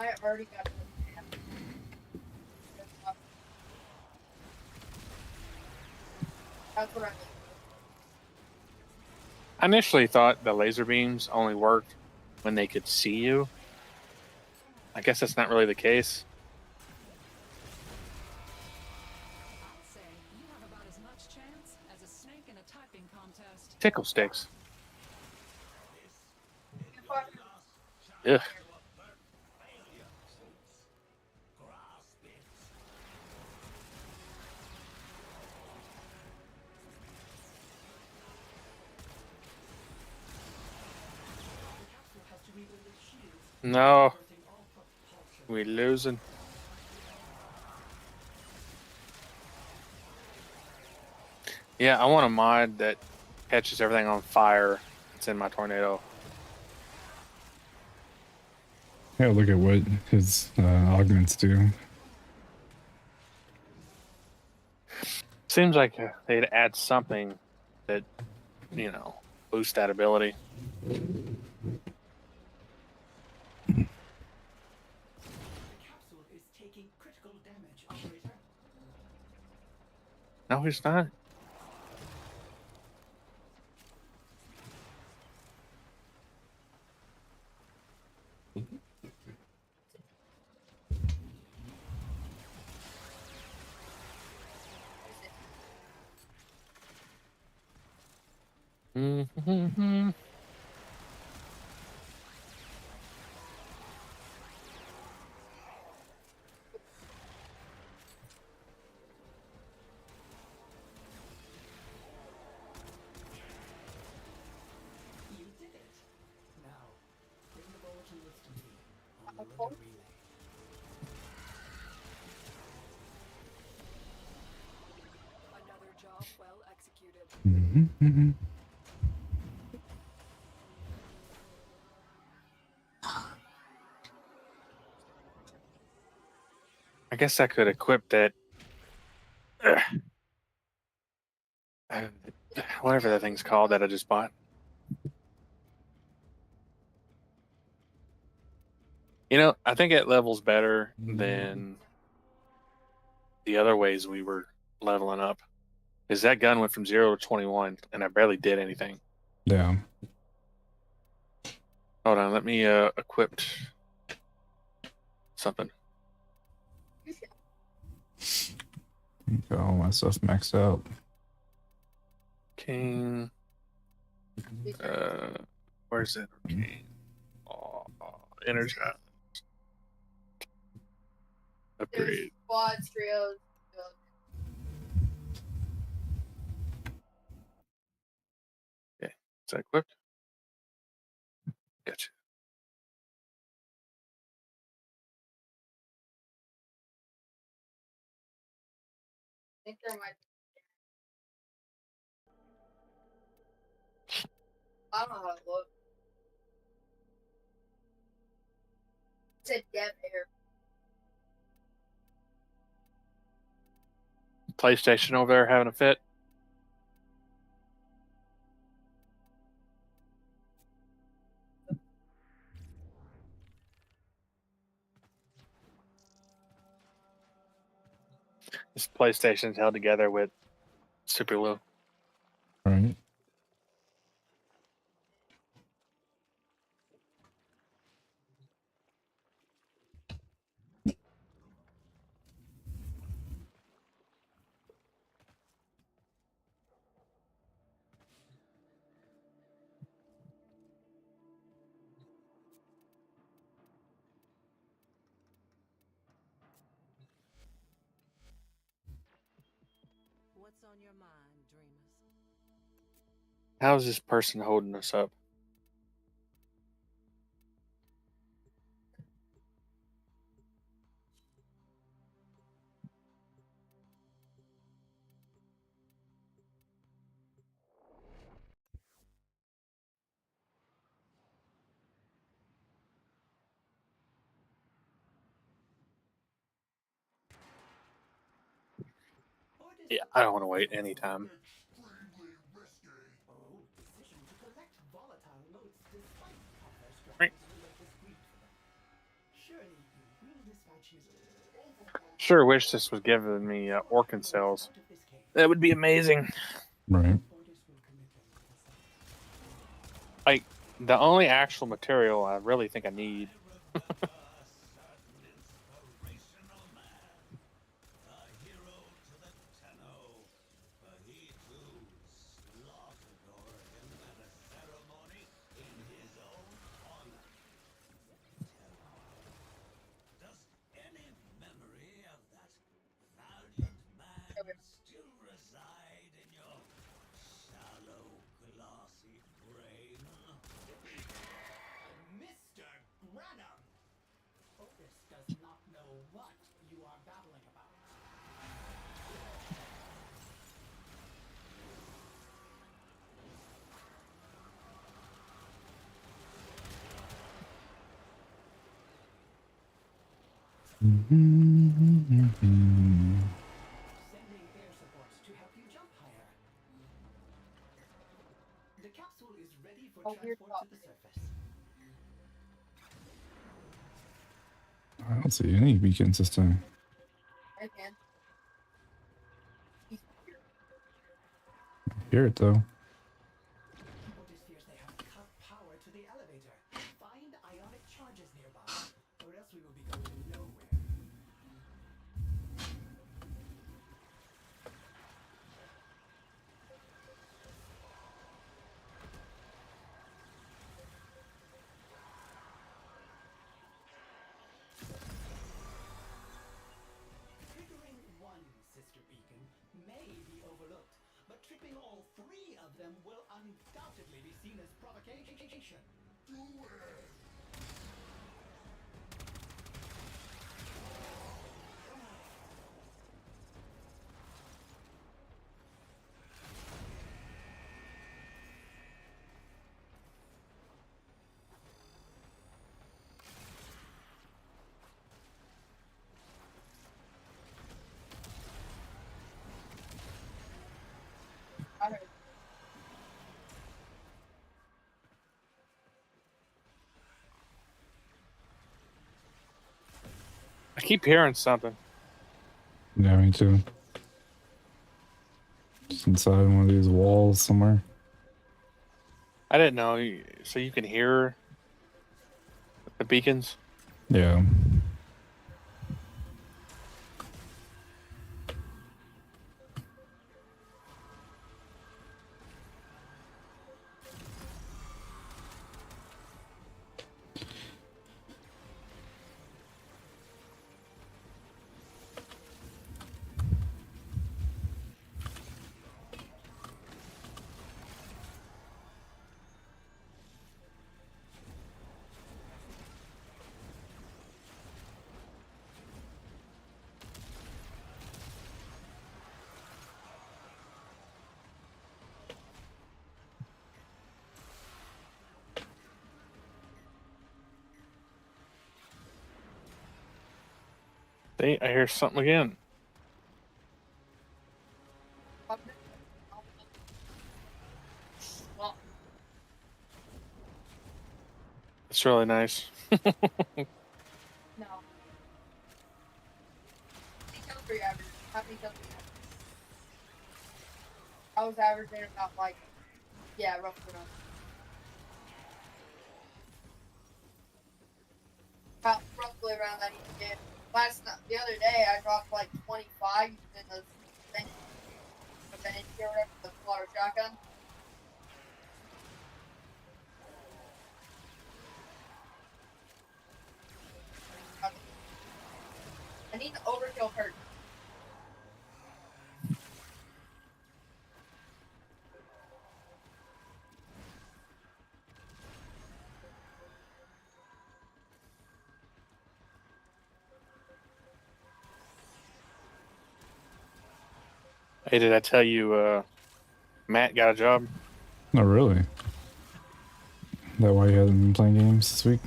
I already got the That's what I mean. I initially thought the laser beams only worked when they could see you. I guess that's not really the case. I'll say you have about as much chance as a snake in a typing contest. Tickle sticks. You fucking Ugh. No. We losing. Yeah, I want a mod that catches everything on fire. It's in my tornado. Yeah, look at what his augments do. Seems like they'd add something that, boost that ability. The capsule is taking critical damage, operator. No, he's not. Mm-hmm. You did it. Now, bring the volatiles to me on the river relay. Another job well executed. Mm-hmm. I guess I could equip that. Whatever that thing's called that I just bought. I think it levels better than the other ways we were leveling up. Because that gun went from 0 to 21, and I barely did anything. Yeah. Hold on, let me equip something. Got all my stuff maxed out. King. Where's it? King. Oh, energize. there's Upgrade. quad trios. Is that equipped? Gotcha. I think there might I don't know how it looks. It said dev air. PlayStation over there having a fit. This PlayStation's held together with super glue. Right. What's on your mind, dreamers? How is this person holding us up? Yeah, I don't want to wait any time. Extremely risky. Bold decision to collect volatile notes despite tougher Right. structures we have discreet for them. Surely you will dispatch his Sure wish this was giving me Orkin cells. out of this cave. That would be amazing. Right. Orders will commit them to the site. Like, the only actual material I really think I need. Mr. Granum! Otis does not know what you are babbling about. Sending air supports to help you jump higher. The capsule is ready for Oh, weird transport to the surface. I don't see any beacon system. I can. Hear it though. Otis fears they have cut power to the elevator. Find ionic charges nearby, or else we will be going nowhere. Triggering one sister beacon may be overlooked, but tripping all three of them will undoubtedly be seen as provocation. Do it. I heard. I keep hearing something. Yeah, me too. Just inside one of these walls somewhere. I didn't know. So you can hear the beacons? Yeah. See, I hear something again. Well, It's really nice. no. How many kills are you averaging? I was averaging about like, yeah, roughly around. About roughly around that each game. The other day, I dropped like 25 using the Benny or whatever, the water shotgun. I need the overkill hurt. Hey, did I tell you Matt got a job? Oh, really? Is that why you haven't been playing games this week?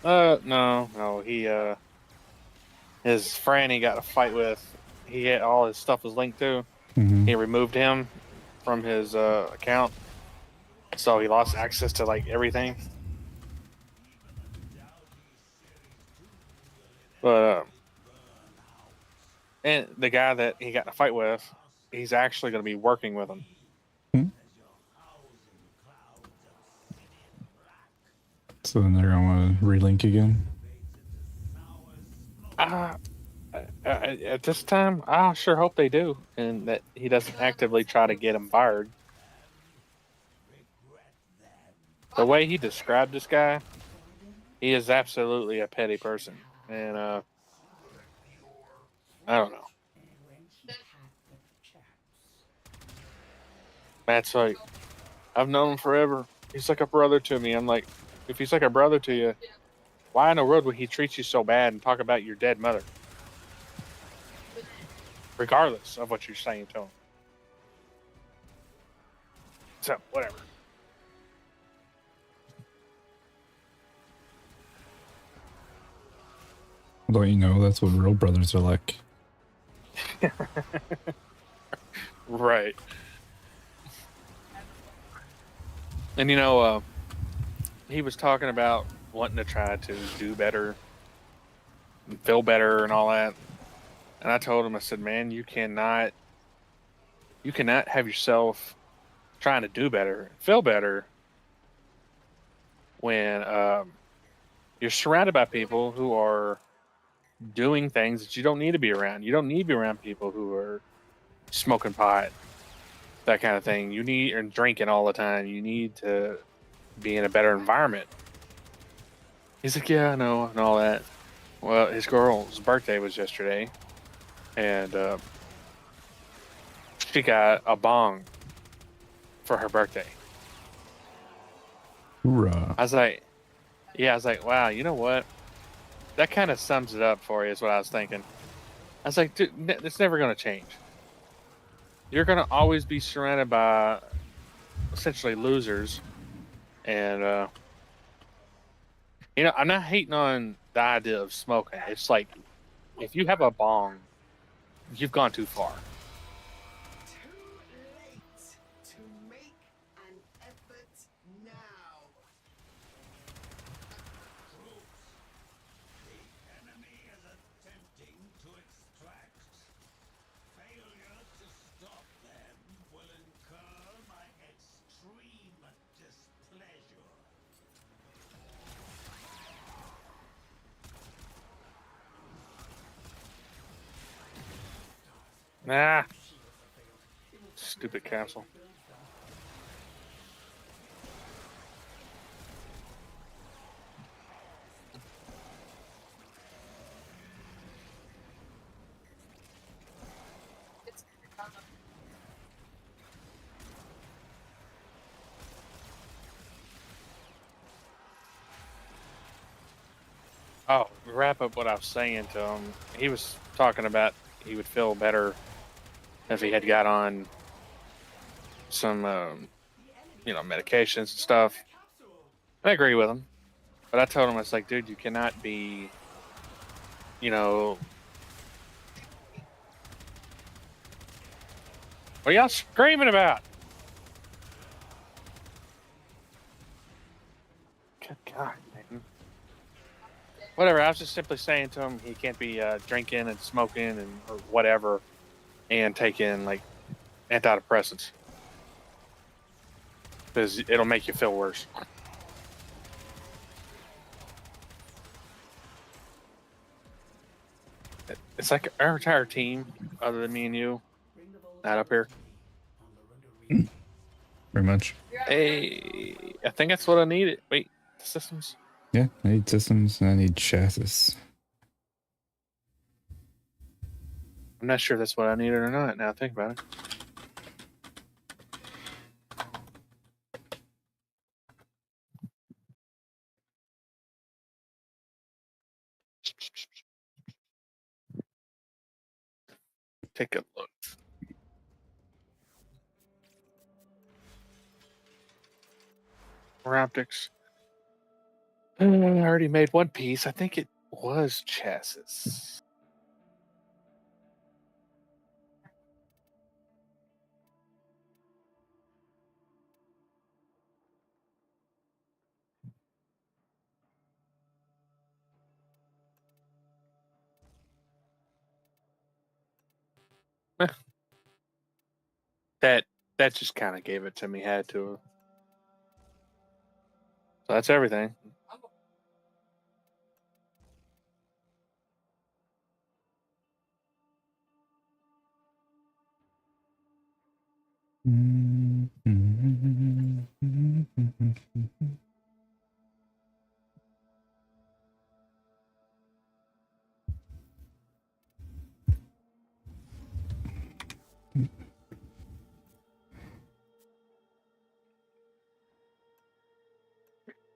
No. His friend he got in a fight with, he had all his stuff was linked to. Mm-hmm. He removed him from his account, so he lost access to like everything. But and the guy that he got in a fight with, he's actually going to be working with him. So then they're going to relink again? Uh, at this time, I sure hope they do, and that he doesn't actively try to get him fired. The way he described this guy, he is absolutely a petty person, and I don't know. Matt's like, I've known him forever. He's like a brother to me. I'm like, if he's like a brother to you, why in the world would he treat you so bad and talk about your dead mother? Regardless of what you're saying to him. So, whatever. Don't you know that's what real brothers are like? Right. And he was talking about wanting to try to do better and feel better and all that. And I told him, I said, man, you cannot have yourself trying to do better, feel better when you're surrounded by people who are doing things that you don't need to be around. You don't need to be around people who are smoking pot, that kind of thing. You need and drinking all the time. You need to be in a better environment. He's like, yeah, I know, and all that. Well, his girl's birthday was yesterday, and she got a bong for her birthday. Hoorah. I was like, yeah, I was like, wow, you know what? That kind of sums it up for you, is what I was thinking. I was like, dude, it's never going to change. You're going to always be surrounded by essentially losers. And, I'm not hating on the idea of smoking. It's like, if you have a bong, you've gone too far. Too late to make an effort now. The enemy is attempting to extract. Failure to stop them will incur my extreme displeasure. Nah. Stupid castle. Oh, wrap up what I was saying to him. He was talking about he would feel better if he had got on some, medications and stuff. I agree with him, but I told him, I was like, dude, you cannot be, what are y'all screaming about? Good God, man. Whatever. I was just simply saying to him he can't be drinking and smoking and or whatever, and taking like antidepressants because it'll make you feel worse. It's like our entire team, other than me and you, not up here. Very much. Hey, I think that's what I needed. Wait, the systems? Yeah, I need systems and I need chassis. I'm not sure if that's what I needed or not. Now I think about it. Take a look. or optics. I already made one piece. I think it was chassis. Eh, that just kind of gave it to me. Had to. So that's everything.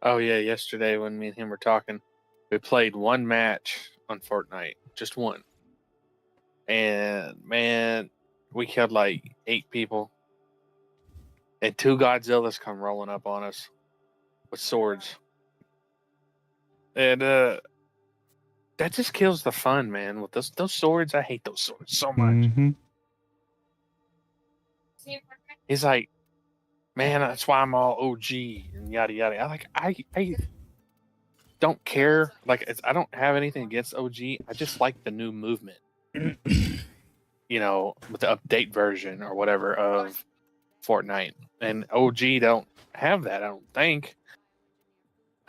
Oh yeah, yesterday when me and him were talking, we played one match on Fortnite, just one, and man, we killed like 8 people, and 2 Godzillas come rolling up on us with swords, and that just kills the fun, man. With those swords, I hate those swords so much. Mm-hmm. He's like, man, that's why I'm all OG and yada yada. I don't care. Like I don't have anything against OG. I just like the new movement. You know, with the update version or whatever of Fortnite. And OG don't have that, I don't think.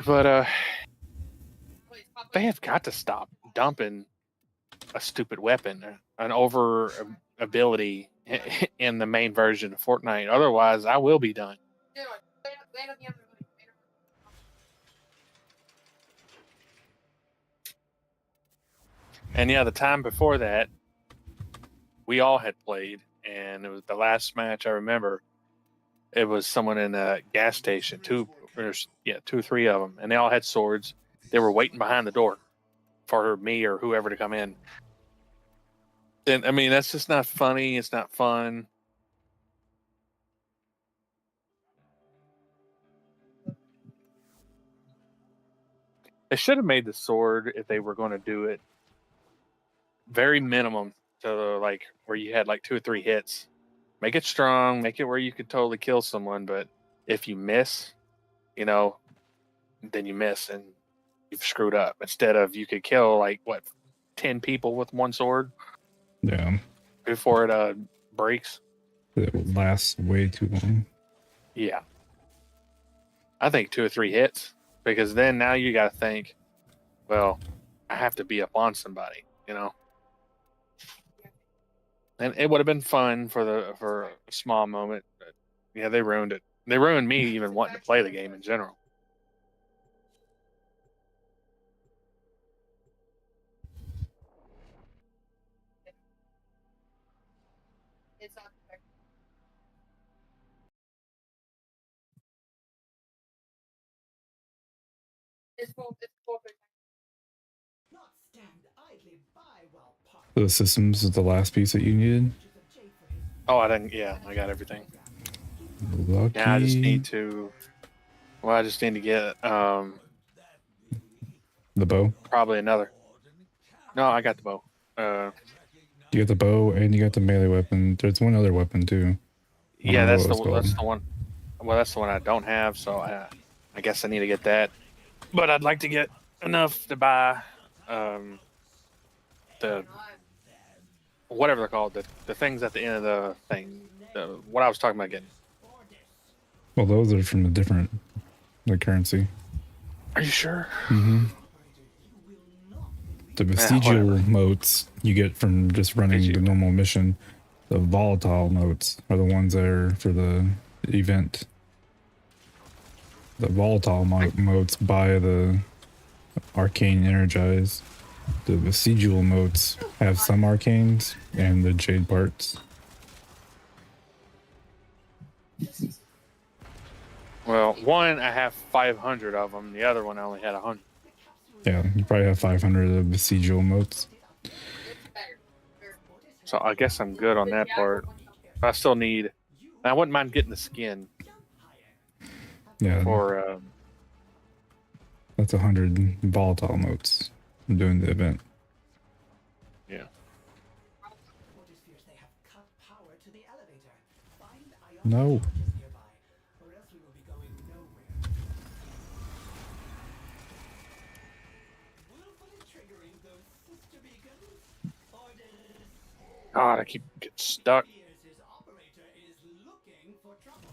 But they have got to stop dumping a stupid weapon, an over ability in the main version of Fortnite. Otherwise, I will be done. And yeah, the time before that, we all had played, and it was the last match I remember. It was someone in a gas station, 2 or 3 of them, and they all had swords. They were waiting behind the door for me or whoever to come in. And I mean, that's just not funny. It's not fun. They should have made the sword, if they were going to do it, very minimum to like where you had like 2 or 3 hits. Make it strong, make it where you could totally kill someone, but if you miss, you know, then you miss and you've screwed up. Instead of you could kill like 10 people with one sword Yeah. before it breaks. It lasts way too long. Yeah. I think 2 or 3 hits, because then now you got to think, well, I have to be up on somebody, you know. And it would have been fun for a small moment, but yeah, they ruined it. They ruined me even wanting to play the game in general. It's not. It's full. It's full. Not stand idly by while part The systems is the last piece that you needed. Oh, I didn't. Yeah, I got everything. Lucky. Now I just need to. Well, I just need to get the bow. probably another. No, I got the bow. You got the bow and you got the melee weapon. There's one other weapon too. Yeah, know that's what the it's that's the one. Well, that's the one I don't have, so I guess I need to get that. But I'd like to get enough to buy the whatever they're called, the things at the end of the thing. What I was talking about getting. Well, those are from a different currency. Are you sure? Mm-hmm. The vestigial whatever. motes you get from just running the Vestigial. normal mission. The volatile motes are the ones that are for the event. The volatile motes buy the arcane energize. The vestigial motes have some arcanes and the jade parts. Well, one I have 500 of them. The other one I only had 100. Yeah, you probably have 500 of the vestigial motes. So I guess I'm good on that part. I still need. I wouldn't mind getting the skin. Yeah, for that's 100 volatile motes doing the event. yeah. Orders fears they have cut power to the elevator. Find ionic No. charges nearby, or else we will be going nowhere. Willfully triggering those sister beacons. Orders. God, I keep getting stuck. Fears' operator is looking for trouble.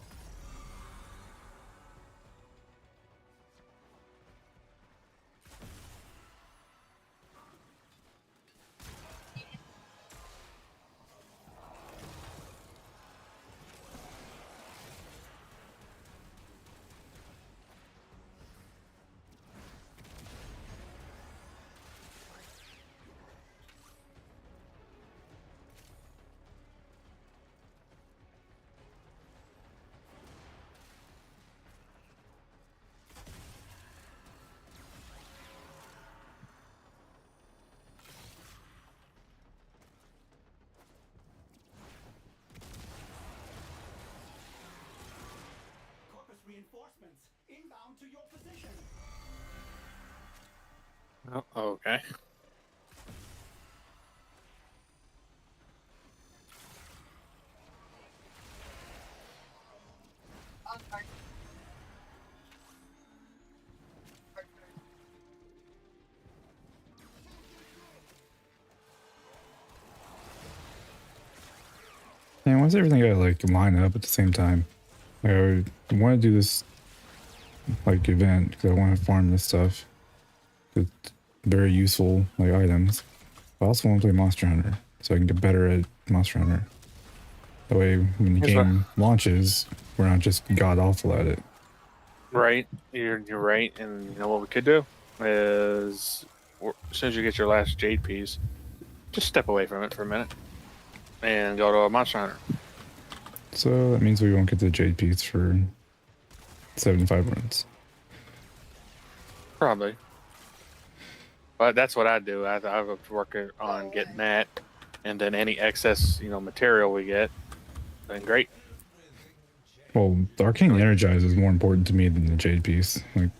Corpus reinforcements inbound to your position. Oh, okay. I'm sorry. And once everything got like line up at the same time, like, I want to do this like event because I want to farm this stuff. It's very useful like items. I also want to play Monster Hunter so I can get better at Monster Hunter. That way, when the Here's what- game launches, we're not just god awful at it. Right, you're right. And you know what we could do is, as soon as you get your last Jade piece, just step away from it for a minute and go to a Monster Hunter. So that means we won't get the Jade piece for 75 runs. Probably. But that's what I do. I was working on getting that, and then any excess, material we get, then great. Well, the Arcane Energize is more important to me than the Jade piece. Like,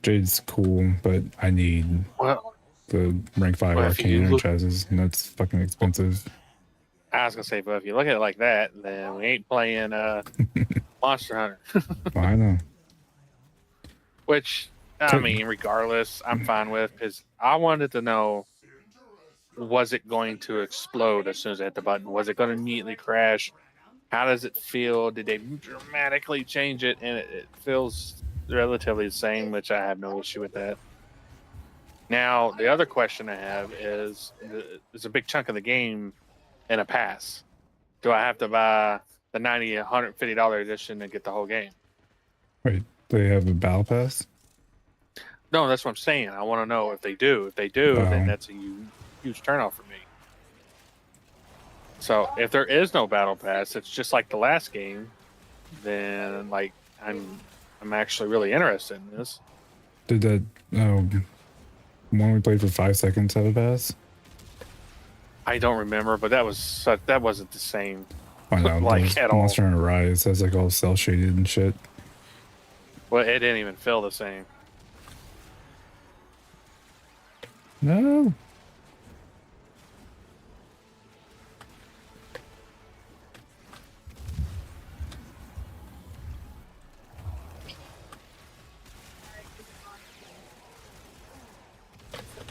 Jade's cool, but I need Well, the rank 5 Well, if Arcane you look- Energizes, and that's fucking expensive. I was gonna say, but if you look at it like that, then we ain't playing Monster Hunter. Well, I know. Which, I Okay. mean, regardless, I'm fine with, because I wanted to know, was it going to explode as soon as I hit the button? Was it going to immediately crash? How does it feel? Did they dramatically change it? And it feels relatively the same, which I have no issue with that. Now, the other question I have is, there's a big chunk of the game in a pass. Do I have to buy the $90, $150 edition to get the whole game? Wait, they have a battle pass? No, that's what I'm saying. I want to know if they do. If they do, then Oh. that's a huge turnoff for me. So if there is no battle pass, it's just like the last game. Then like I'm actually really interested in this. Did that one we played for 5 seconds have a pass? I don't remember, but that wasn't the same. I know. Like, at all. Monster Hunter Rise has like all cell shaded and shit. Well, it didn't even feel the same. No.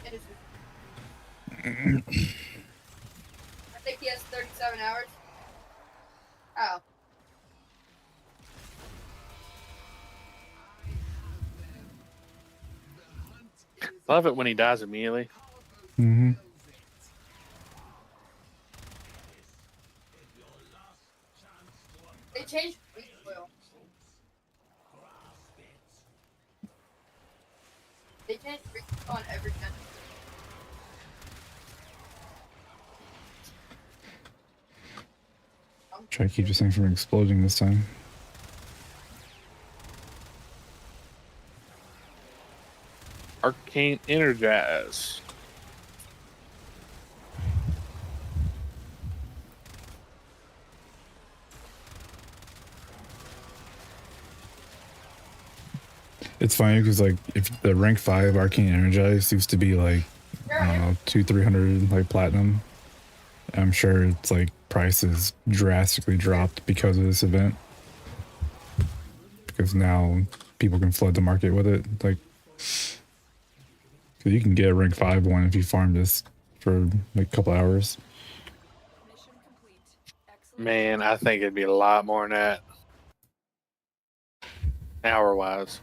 It is. I think he has 37 hours. Oh. Love it when he dies immediately. Mm-hmm. They changed recoil. They changed recoil on every gen. Try to keep this thing from exploding this time. Arcane Energize. It's funny because like if the rank 5 arcane energized used to be like I don't know 200-300 like platinum. I'm sure it's like prices drastically dropped because of this event. Because now people can flood the market with it. Like, cause you can get a rank 5 one if you farm this for like a couple hours. Mission complete. Excellent. Man, I think it'd be a lot more than that. Hour-wise.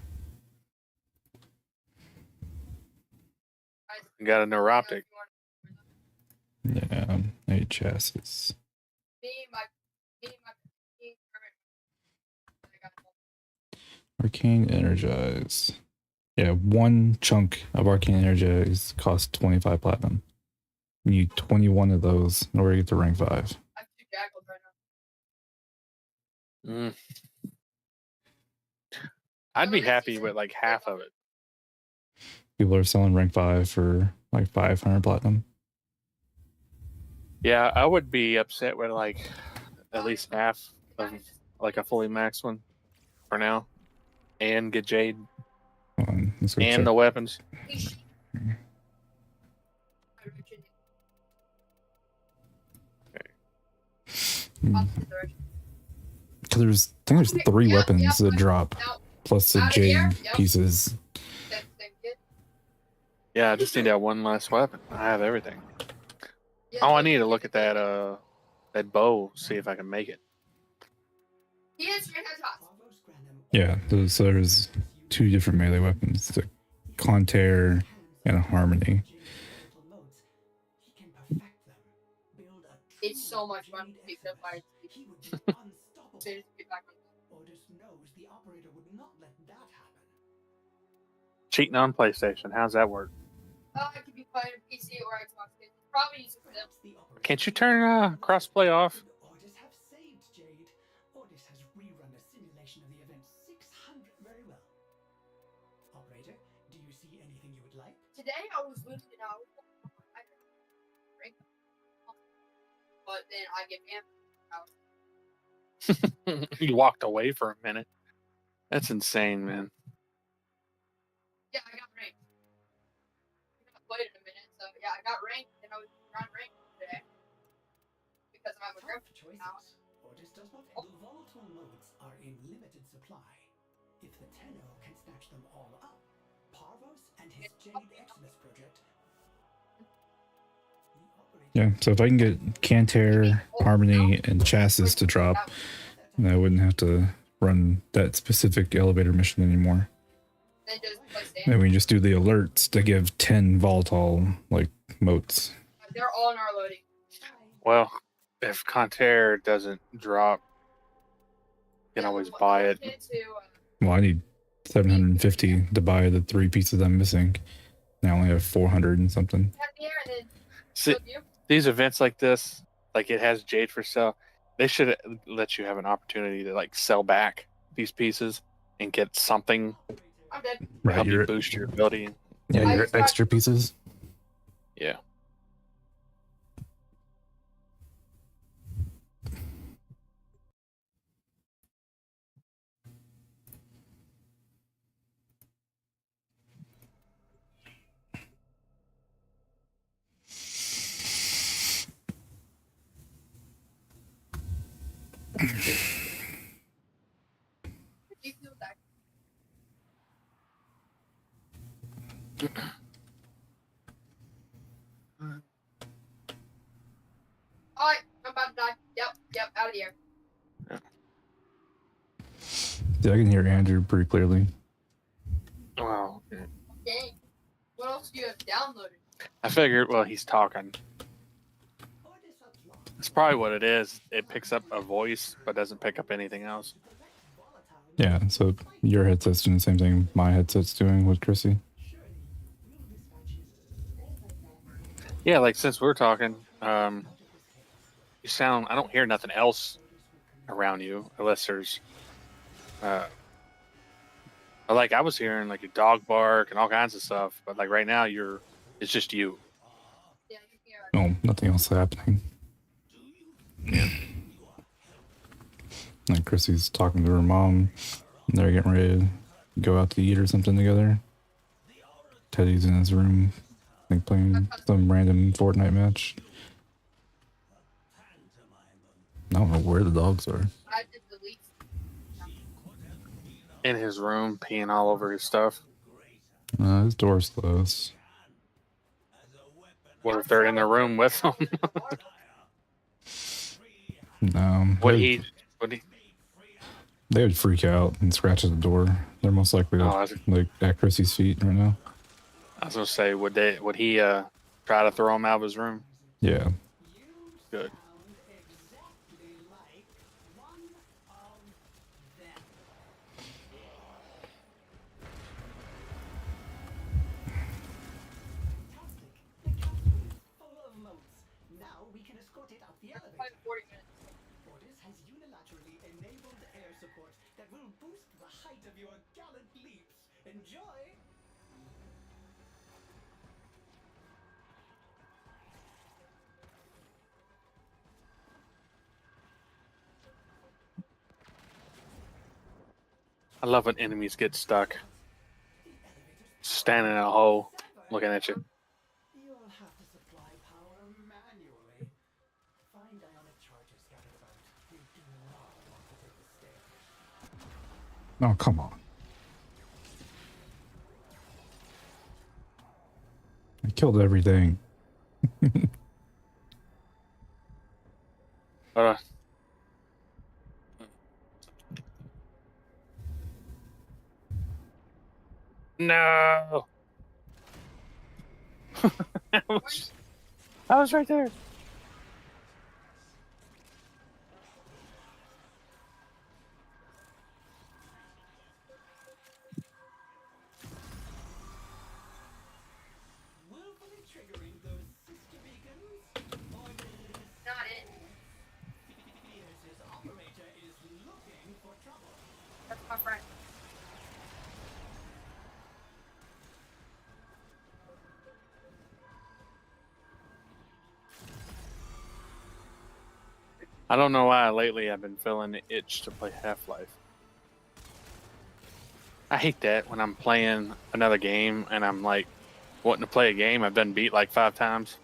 Got a neuroptic. Yeah, 8 chassis. Arcane energize. Yeah, one chunk of arcane energize costs 25 platinum. You need 21 of those in order to get to rank 5. I have 2 jackals right now. I'd be happy with like half of it. People are selling rank 5 for like 500 platinum. Yeah, I would be upset with like at least half of like a fully maxed one for now, and get Jade Hold on, let's go and check. the weapons. Cause I think there's 3 weapons that drop, plus the Jade pieces. Yeah, I just need that one last weapon. I have everything. Oh, I need to look at that that bow, see if I can make it. Yeah, so there's 2 different melee weapons: the Contear and a Harmony. It's so much fun to pick up by Ordis knows the operator would not let that happen. Cheating on PlayStation. How's that work? it could be played on PC or Xbox. It's probably easy for them. Can't you turn crossplay off? Ordis have saved Jade. Ordis has rerun a simulation of the event 600 very well. Operator, do you see anything you would like? Today I was losing out. But then I get banned. You walked away for a minute. That's insane, man. Yeah, I got ranked. I played in a minute, so yeah, I got ranked and I was on ranked today. Because I'm a Tough grip choices. now. Ordis does not. The volatile modes are in limited supply. If the Tenno can snatch them all up, Parvos and his Jade Exodus project. Yeah, so if I can get Canter, Harmony, and Chassis to drop, then I wouldn't have to run that specific elevator mission anymore. Then just play stand. Then we can just do the alerts to give 10 volatile like motes. They're all in our loading. Well, if Contair doesn't drop, you can always buy it. Well, I need 750 to buy the 3 pieces I'm missing. And I only have 400 and something. See, these events like this, like it has Jade for sale, they should let you have an opportunity to like sell back these pieces and get something I'm dead. to Right, help you your boost your ability. yeah, your extra pieces. Yeah. You feel that? Alright, I'm about to die. Yep, out of here. Yeah, I can hear Andrew pretty clearly. Wow. Dang. What else do you have downloaded? I figured, well, he's talking. That's probably what it is. It picks up a voice, but doesn't pick up anything else. Yeah, so your headset's doing the same thing my headset's doing with Chrissy. Yeah, like since we're talking, you sound, I don't hear nothing else around you unless there's, like I was hearing like a dog bark and all kinds of stuff, but like right now it's just you. Yeah, you can hear it. Oh, nothing else happening. Like Chrissy's talking to her mom, and they're getting ready to go out to eat or something together. Teddy's in his room, I think playing some random Fortnite match. I don't know where the dogs are. I did delete. In his room, peeing all over his stuff. His door's closed. What if they're in their room with him? No, Would they would freak out and scratch at the door. They're most likely like at Chrissy's feet right now. I was gonna say, would he try to throw him out of his room? Yeah. Good. Exactly like one of them. Fantastic. The capsule is full of motes. Now we can escort it up the elevator. 40 minutes. Orders has unilaterally enabled air support that will boost the height of your gallant leaps. Enjoy! I love when enemies get stuck. Standing in a hole, looking at you. You'll have to supply power manually. Find ionic charges scattered about. You do not want to take the stairs. Oh, come on. I killed everything. Uh, no. I was right there. Willfully triggering those sister beacons. Orders. Not it. Pierce's operator is looking for trouble. That's my friend. I don't know why lately I've been feeling the itch to play Half-Life. I hate that when I'm playing another game and I'm like wanting to play a game I've been beat like 5 times.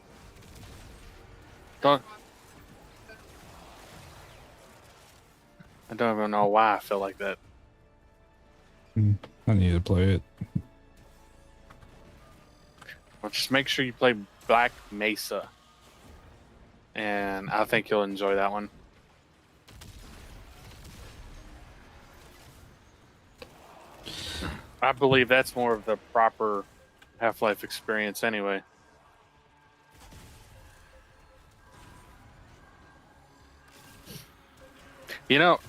I don't even know why I feel like that. I need to play it. Well, just make sure you play Black Mesa. And I think you'll enjoy that one. I believe that's more of the proper Half-Life experience anyway. You know,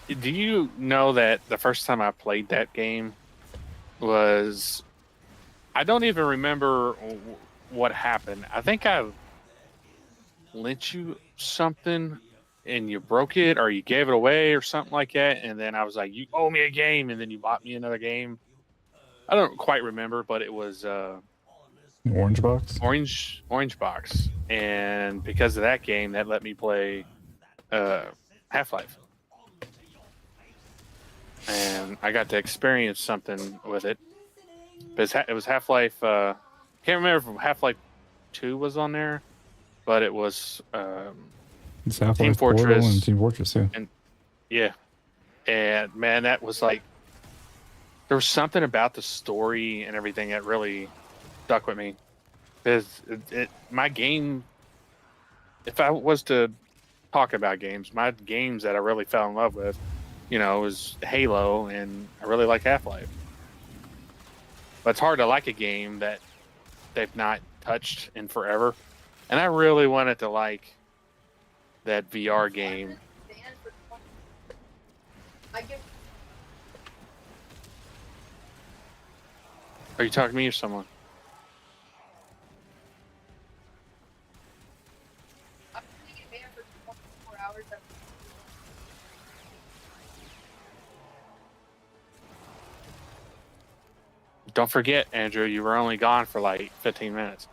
do you know that the first time I played that game was... I don't even remember what happened. I think I lent you something and you broke it or you gave it away or something like that. And then I was like, you owe me a game. And then you bought me another game. I don't quite remember, but it was Orange box? Orange Box. And because of that game, that let me play Half-Life. And I got to experience something with it. But it was Half-Life. Can't remember if Half-Life 2 was on there, but it was It's Half-Life Team Portal Fortress and Team Fortress, yeah. And yeah, and man, that was like there was something about the story and everything that really stuck with me. Because my game, if I was to talk about games, my games that I really fell in love with, was Halo, and I really like Half-Life. But it's hard to like a game that they've not touched in forever. And I really wanted to like that VR game. Are you talking to me or someone? Don't forget, Andrew, you were only gone for like 15 minutes.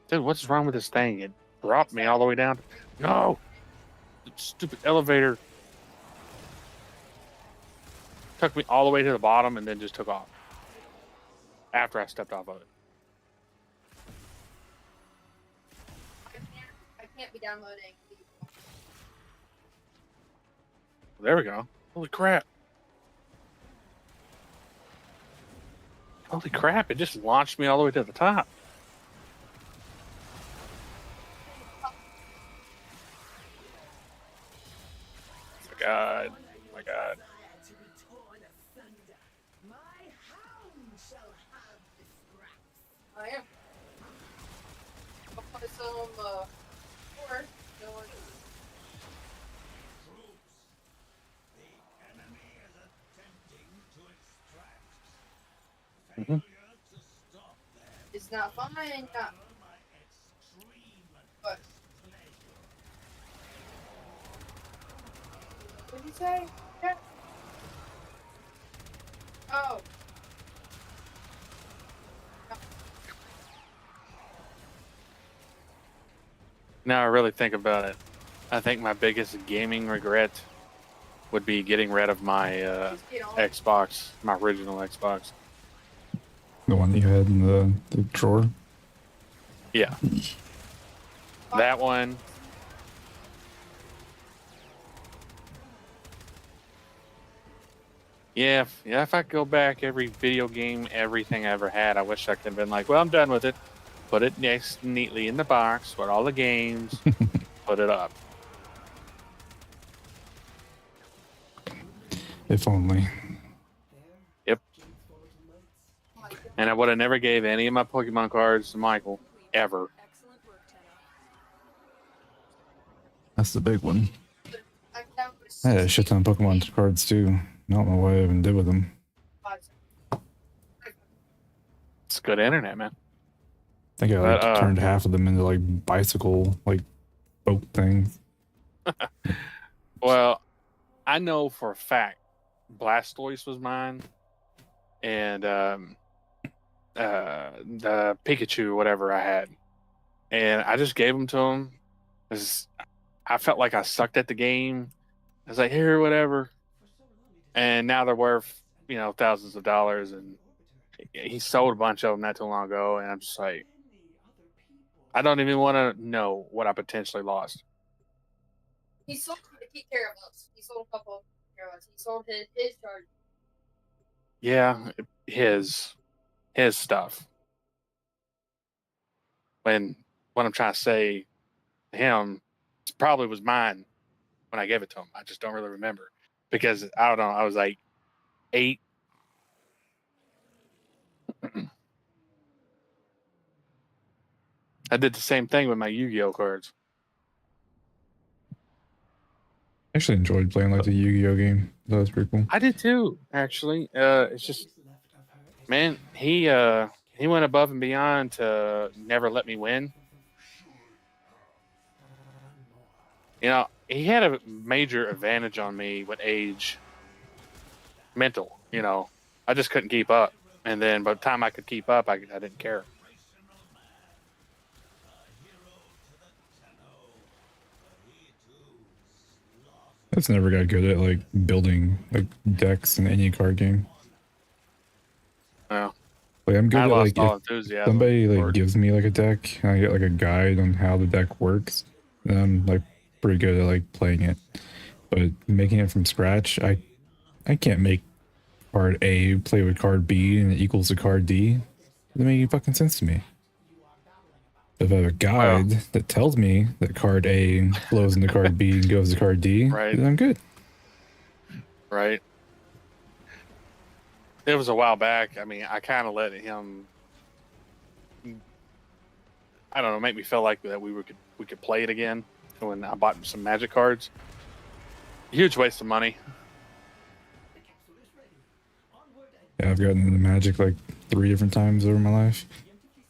Dude, what's wrong with this thing? It dropped me all the way down. No! Stupid elevator. took me all the way to the bottom and then just took off after I stepped off of it. I can't be downloading. There we go. Holy crap. Holy crap, it just launched me all the way to the top. Oh my god. Oh my god. I am. I'll play some, or, no one. Troops. The enemy is attempting to extract. Failure to stop them It's not fine, not, my extreme but, displeasure. what did you say? Yeah. Oh. Now I really think about it. I think my biggest gaming regret would be getting rid of my Just get on. Xbox, my original Xbox. The one that you had in the drawer. Yeah. That one. Yeah, if I go back every video game, everything I ever had, I wish I could have been like, well, I'm done with it. Put it next neatly in the box with all the games, put it up. If only. Yep. And I would have never gave any of my Pokemon cards to Michael, ever. Excellent work, Tenno. That's the big one. I'm down with I had a shit ton of Pokemon cards too. I don't know what I even did with them. It's good internet, man. I think I like But, turned half of them into like bicycle, like boat things. Well, I know for a fact Blastoise was mine, and the Pikachu, whatever I had, and I just gave them to him because I felt like I sucked at the game. I was like, here, whatever, and now they're worth thousands of dollars, and he sold a bunch of them not too long ago, and I'm just like, I don't even want to know what I potentially lost. He sold to keep care of us. He sold a couple of care of us. He sold his charge. Yeah, his stuff. When what I'm trying to say to him, it probably was mine when I gave it to him. I just don't really remember because I don't know. I was like 8. I did the same thing with my Yu-Gi-Oh cards. I actually enjoyed playing like the Yu-Gi-Oh game. That was pretty cool. I did too, actually. It's just, man, he went above and beyond to never let me win. He had a major advantage on me with age, mental. I just couldn't keep up, and then by the time I could keep up, I didn't care. That's never got good at like building like decks in any card game. Well, Like I'm good I at lost like all if enthusiasm. somebody like for it. gives me like a deck and I get like a guide on how the deck works, then I'm like pretty good at like playing it. But making it from scratch, I can't make card A play with card B and it equals to card D. It doesn't make any fucking sense to me. If I have a guide that tells me that card A flows into card B and goes to card D, Right. then I'm good. Right. It was a while back. I mean, I kind of let him, I don't know, make me feel like that we could play it again when I bought some Magic cards. Huge waste of money. Yeah, I've gotten into Magic like 3 different times over my life.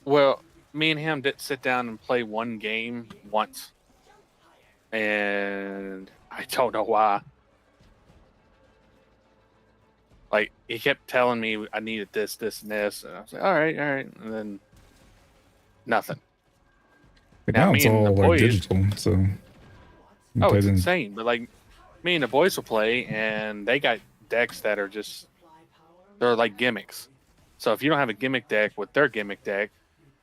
Well, me and him did sit down and play one game once, and I don't know why. Like, he kept telling me I needed this, this, and this, and I was like, all right, and then nothing. But Now now me it's and all the like boys- digital, so you Oh, play it's it in- insane. But like, me and the boys will play, and they got decks that are just, they're like gimmicks. So if you don't have a gimmick deck with their gimmick deck,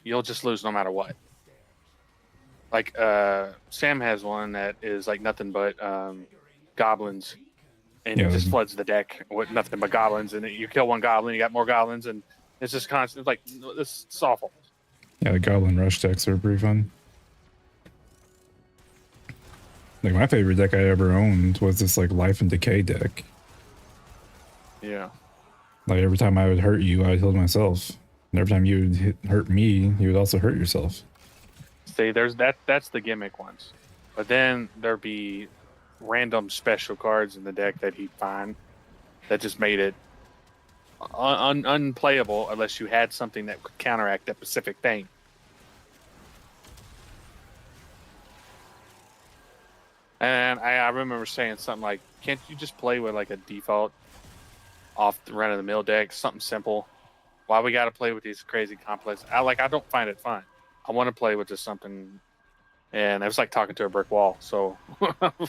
you'll just lose no matter what. Like Sam has one that is like nothing but goblins, and Yeah, it just floods the deck with nothing but goblins. And you kill one goblin, you got more goblins, and it's just constant. Like this, it's awful. yeah, the Goblin Rush decks are pretty fun. Like my favorite deck I ever owned was this like Life and Decay deck. Yeah. Like every time I would hurt you, I would heal myself. And every time you would hurt me, you would also hurt yourself. See, there's that's the gimmick ones. But then there'd be random special cards in the deck that he'd find that just made it unplayable unless you had something that could counteract that specific thing. And I remember saying something like, can't you just play with like a default off the run of the mill deck, something simple? Why we got to play with these crazy complex? I don't find it fun. I want to play with just something, and it was like talking to a brick wall. So,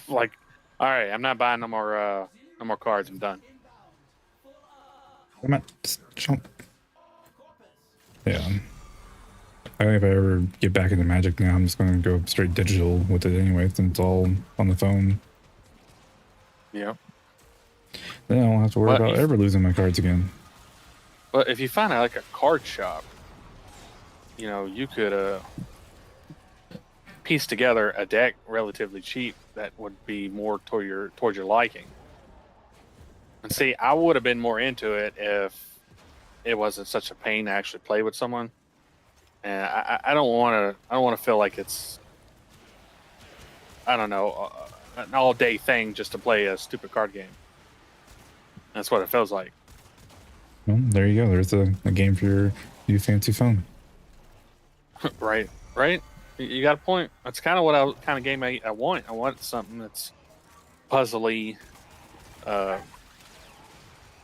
like, all right, I'm not buying no more cards. I'm done. Come on, just jump. Yeah. I think if I ever get back into Magic now, I'm just going to go straight digital with it anyway, since it's all on the phone. Yeah. Then I don't have to worry But about ever losing my cards again. But if you find like a card shop, you could piece together a deck relatively cheap that would be more towards your liking. And see, I would have been more into it if it wasn't such a pain to actually play with someone. And I don't want to feel like it's, I don't know, an all day thing just to play a stupid card game. That's what it feels like. Well, there you go. There's a game for your new fancy phone. Right. You got a point. That's kind of what kind of game I want. I want something that's puzzly,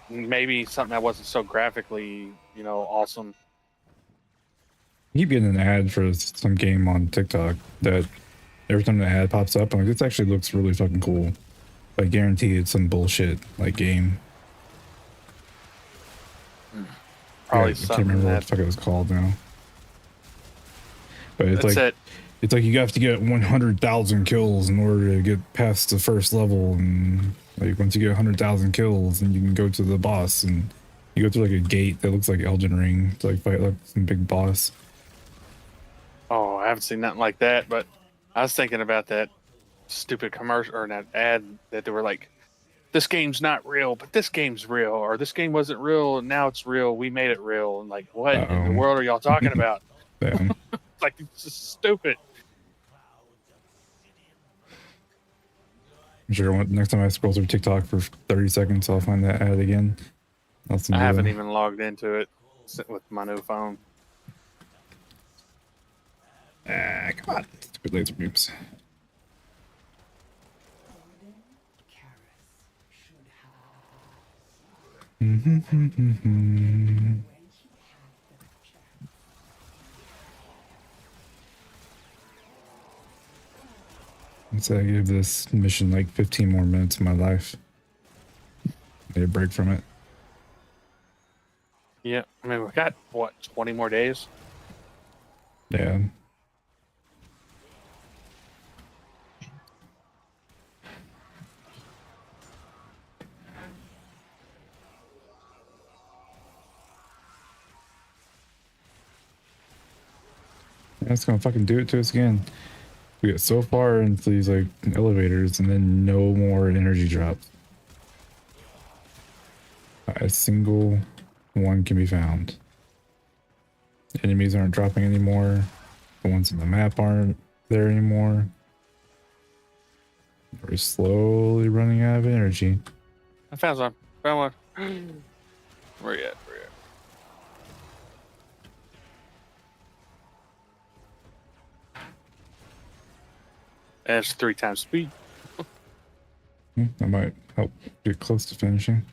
maybe something that wasn't so graphically, awesome. I keep getting an ad for some game on TikTok that every time the ad pops up, I'm like, this actually looks really fucking cool. I guarantee it's some bullshit like game. Probably I can't something remember what that. the fuck it was called now. But it's That's like it. it's like you have to get 100,000 kills in order to get past the first level, and like once you get 100,000 kills, then you can go to the boss, and you go through like a gate that looks like Elden Ring to like fight like some big boss. Oh, I haven't seen nothing like that, but I was thinking about that stupid commercial or that ad that they were like, this game's not real, but this game's real, or this game wasn't real and now it's real. We made it real. And like, what in the world are y'all talking about? Yeah. Like, it's just stupid. I'm sure next time I scroll through TikTok for 30 seconds, I'll find that ad again. I haven't even logged into it with my new phone. Come on. Stupid laser beams. Let's say I give this mission like 15 more minutes of my life. Need a break from it. Yeah, I mean, we got, 20 more days? Yeah. That's gonna fucking do it to us again. We get so far into these like elevators and then no more energy drops. Not a single one can be found. Enemies aren't dropping anymore. The ones in the map aren't there anymore. We're slowly running out of energy. I found one. Found one. Where you at? And it's 3 times speed. That might help get close to finishing.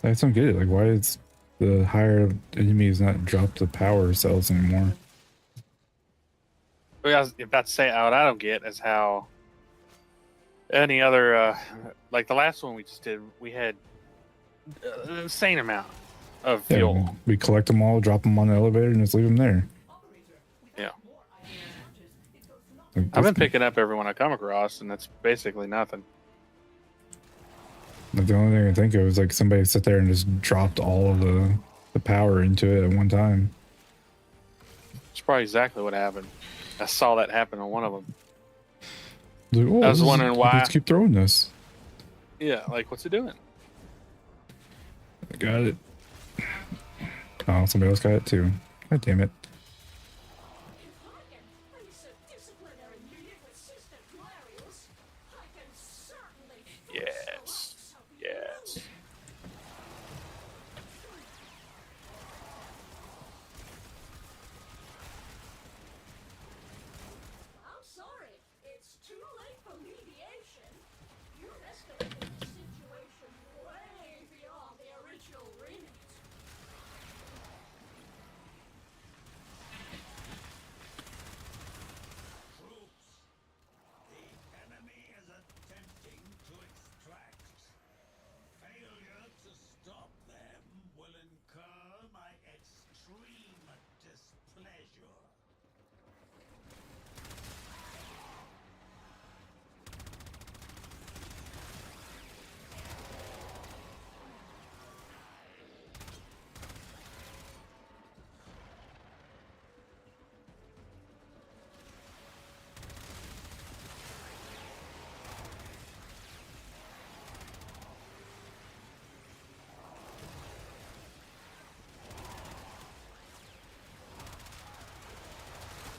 I just don't get it. Like, why is the higher enemies not drop the power cells anymore? I was about to say what I don't get is how any other like the last one we just did, we had an insane amount of Yeah, fuel. we collect them all, drop them on the elevator, and just leave them there. Yeah. Like, I've been this- picking up everyone I come across, and that's basically nothing. like, the only thing I think of is like somebody sat there and just dropped all of the power into it at one time. It's probably exactly what happened. I saw that happen on one of them. Like, oh, I was this is- wondering why- Let's keep throwing this. Yeah, like what's it doing? I got it. Oh, somebody else got it too. God damn it. Yes. Yes. I'm sorry, it's too late for mediation. You're escalating the situation way beyond the original remit. Troops. The enemy is attempting to extract. Failure to stop them will incur my extreme displeasure.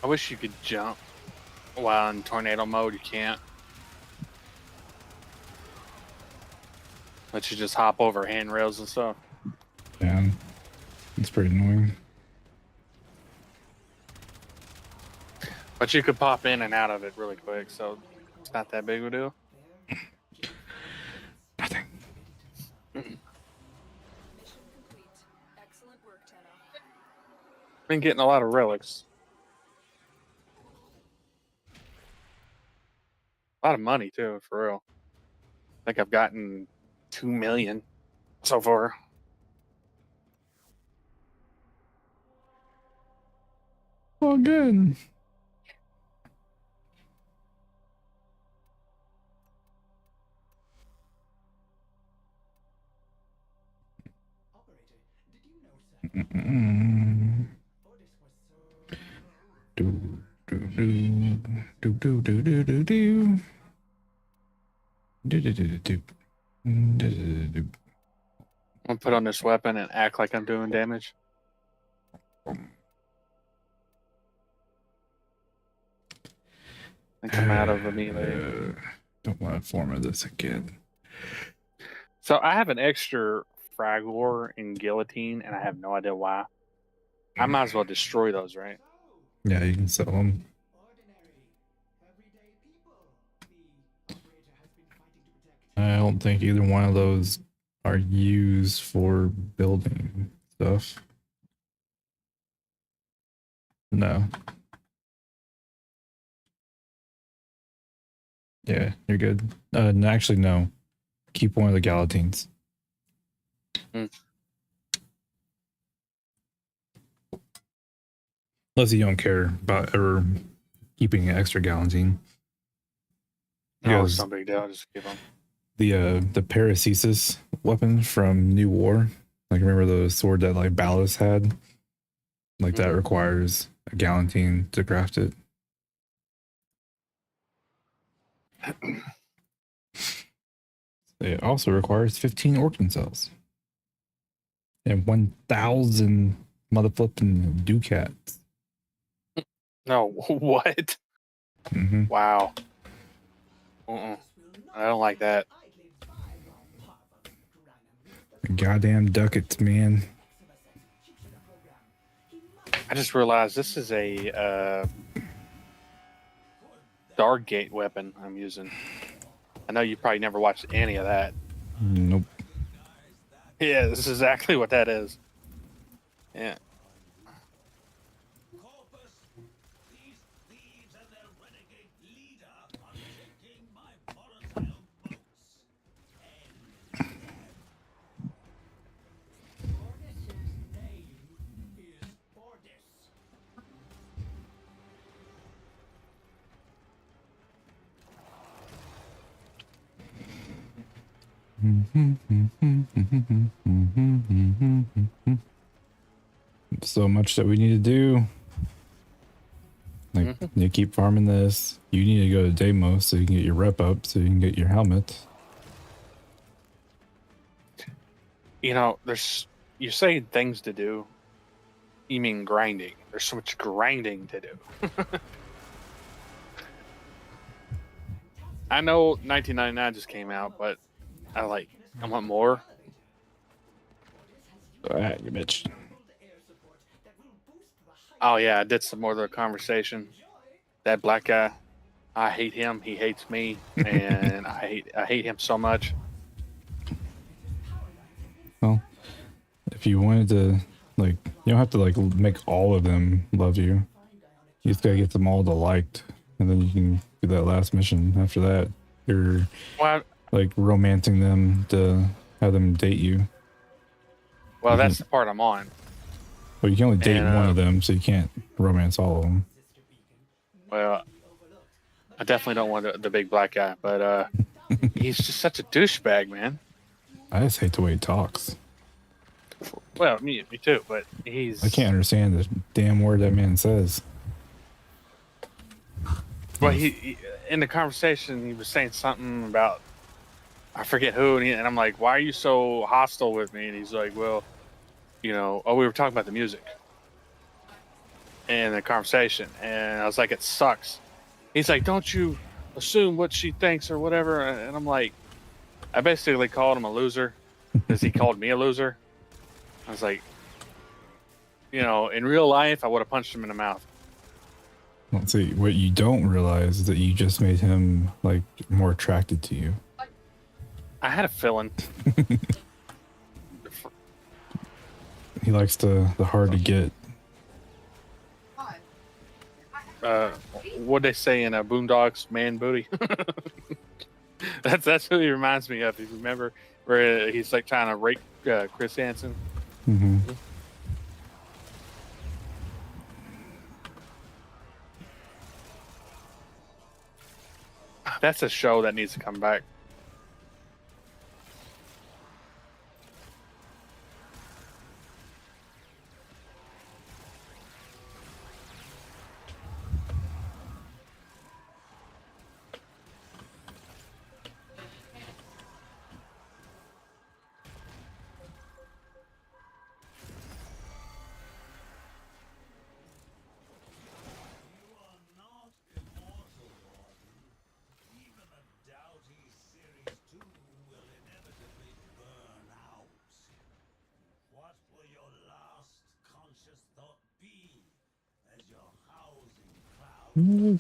I wish you could jump while in tornado mode. You can't. Let you just hop over handrails and stuff. Yeah, it's pretty annoying. But you could pop in and out of it really quick, so it's not that big of a deal. Nothing. Mission complete. Excellent work, Tenno. Been getting a lot of relics. A lot of money too, for real. I think I've gotten 2 million so far. Oh, good. Operator, did you know, sir? Mm. Orders were so. Do do do do do do do do. Do do do do do. Do do do. I'm gonna put on this weapon and act like I'm doing damage. And come out of immediately. Don't want to form of this again. So I have an extra fragor and guillotine, and I have no idea why. I might as well destroy those, right? Yeah, you can sell them. Ordinary, everyday people. The operator has been fighting to protect. I don't think either one of those are used for building stuff. No. Yeah, you're good. Actually, no. Keep one of the Gallatines. Hmm. Unless you don't care about ever keeping an extra Gallatine. No, Because it's no big deal. Just give them. the Paracesis weapon from New War, like remember the sword that like Ballas had? Like that Mhm. requires a Gallatine to craft it. It also requires 15 organ cells and 1,000 motherfucking ducats. No, what? Mm-hmm. Wow. I don't like that. Goddamn ducats, man. I just realized this is a Dark weapon I'm using. I know you probably never watched any of that. Nope. Yeah, this is exactly what that is. Yeah. Corpus, these thieves So much that we need to do. Like, you keep farming this. You need to go to Deimos so you can get your rep up, so you can get your helmet. You know, you're saying things to do. You mean grinding? There's so much grinding to do. I know 1999 just came out, but I want more. You bitch. Oh yeah, I did some more of the conversation. That black guy, I hate him. He hates me, and I hate him so much. Well, if you wanted to, like, you don't have to like make all of them love you. You just gotta get them all to liked, and then you can do that last mission. After that, you're like romancing them to have them date you. Well, that's the part I'm on. Well, you can only date one of them, so you can't romance all of them. Well, I definitely don't want the big black guy, but he's just such a douchebag, man. I just hate the way he talks. Well, me too, but he's... I can't understand the damn word that man says. Well, he in the conversation, he was saying something about, I forget who, and I'm like, why are you so hostile with me? And he's like, well, you know, we were talking about the music in the conversation, and I was like, it sucks. He's like, don't you assume what she thinks or whatever. And I'm like, I basically called him a loser because he called me a loser. I was like, you know, in real life, I would have punched him in the mouth. Let's see. What you don't realize is that you just made him like more attracted to you. I had a feeling. He likes the hard to get. What they say in Boondocks, man booty. That's who he reminds me of. If you remember, where he's like trying to rape Chris Hansen. Mm-hmm. That's a show that needs to come back. Mm-hmm.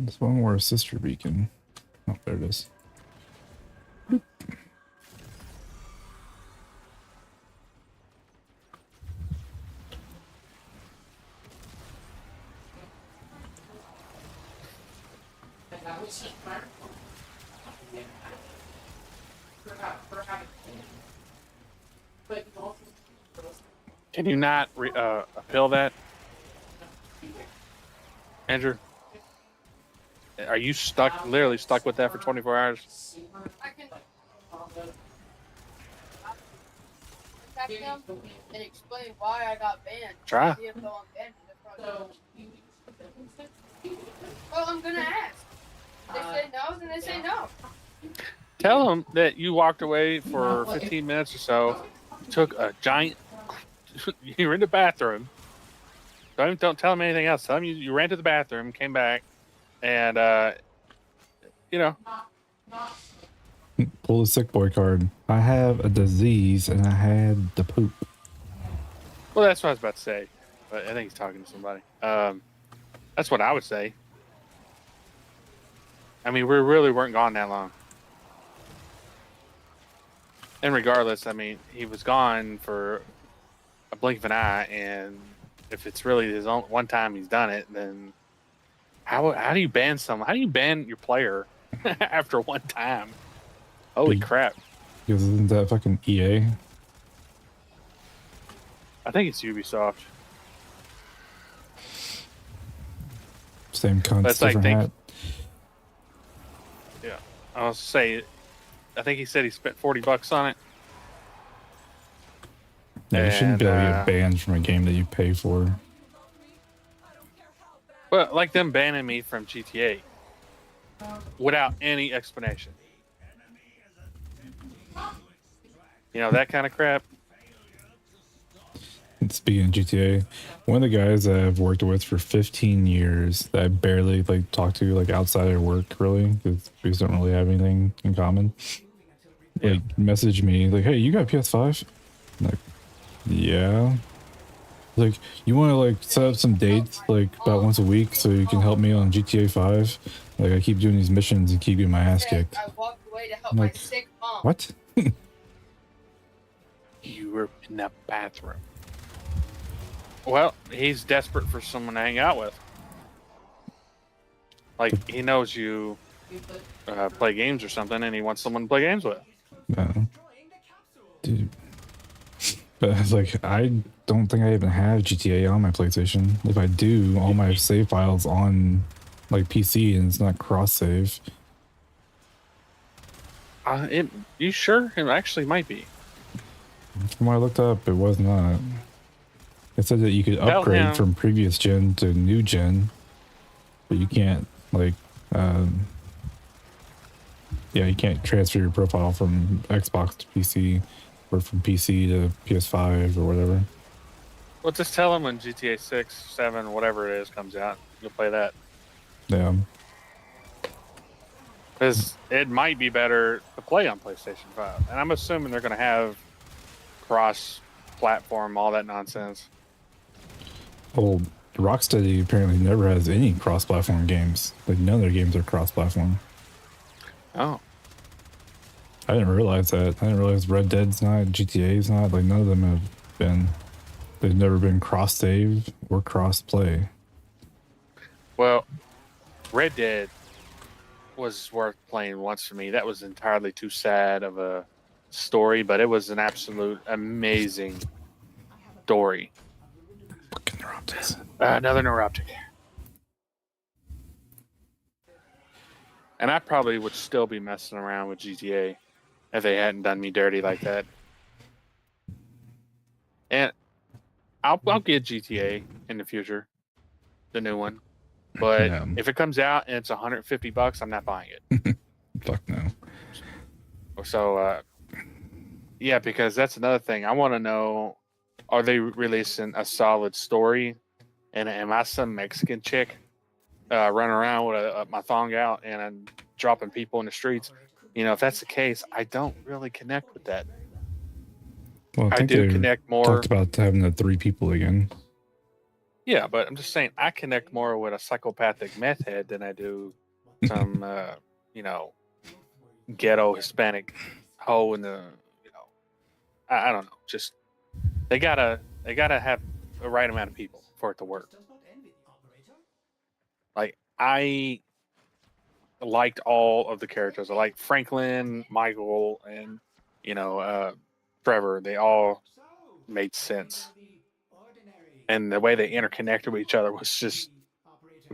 There's one more sister beacon. Oh, there it is. Boop. Can you not appeal that, Andrew? Are you stuck, literally stuck with that for 24 hours? I can contact them and explain why I got banned. Try. See if they'll unban me. Well, I'm gonna ask. They say no, then they say no. Tell them that you walked away for 15 minutes or so, took a giant... You were in the bathroom. Don't tell them anything else. Tell them you ran to the bathroom, came back, and, you know. Pull the sick boy card. I have a disease and I had the poop. Well, that's what I was about to say. But I think he's talking to somebody. That's what I would say. I mean, we really weren't gone that long. And regardless, I mean, he was gone for a blink of an eye, and if it's really his own one time he's done it, then how do you ban someone? How do you ban your player after one time? Holy Be- crap! Because isn't that fucking EA? I think it's Ubisoft. Same But cunts, it's like different hat. yeah, I'll say, I think he said he spent $40 on it. Yeah, you shouldn't be able to And, get banned from a game that you pay for. Well, like them banning me from GTA without any explanation. You know, that kind of crap. And speaking of GTA, one of the guys that I've worked with for 15 years that I barely like talk to like outside of work really because we just don't really have anything in common. Like message me like, "Hey, you got PS5?" I'm like, yeah. Like, you want to like set up some dates like about once a week so you can help me on GTA 5? Like, I keep doing these missions and keep getting my ass kicked. I walked away to help I'm my like, sick mom. what? You were in the bathroom. Well, he's desperate for someone to hang out with. Like, he knows you play games or something, and he wants someone to play games with. No. Dude. But it's like, I don't think I even have GTA on my PlayStation. If I do, all my save files on like PC and it's not cross save. You sure? It actually might be. From what I looked up, it was not. It said that you could Tell upgrade him. from previous gen to new gen, but you can't like, yeah, you can't transfer your profile from Xbox to PC or from PC to PS5 or whatever. Well, just tell him when GTA 6, 7, whatever it is, comes out. You'll play that. Yeah. Because it might be better to play on PlayStation 5. And I'm assuming they're going to have cross-platform, all that nonsense. Well, Rocksteady apparently never has any cross-platform games. Like, none of their games are cross-platform. Oh. I didn't realize that. I didn't realize Red Dead's not, GTA's not. Like, none of them have been. They've never been cross-save or cross-play. Well, Red Dead was worth playing once for me. That was entirely too sad of a story, but it was an absolute amazing story. Fucking neuroptics. Another neuroptic. And I probably would still be messing around with GTA if they hadn't done me dirty like that. And I'll get GTA in the future, the new one. But Yeah. if it comes out and it's $150, I'm not buying it. Fuck no. So, yeah, because that's another thing. I want to know, are they releasing a solid story? And am I some Mexican chick running around with my thong out and I'm dropping people in the streets? You know, if that's the case, I don't really connect with that. Well, I think do they connect more. talked about having the 3 people again. Yeah, but I'm just saying I connect more with a psychopathic meth head than I do some, you know, ghetto Hispanic hoe in the, you know, I don't know. Just they gotta have the right amount of people for it to work. Like I liked all of the characters. I liked Franklin, Michael, and you know Trevor. They all made sense, and the way they interconnected with each other was just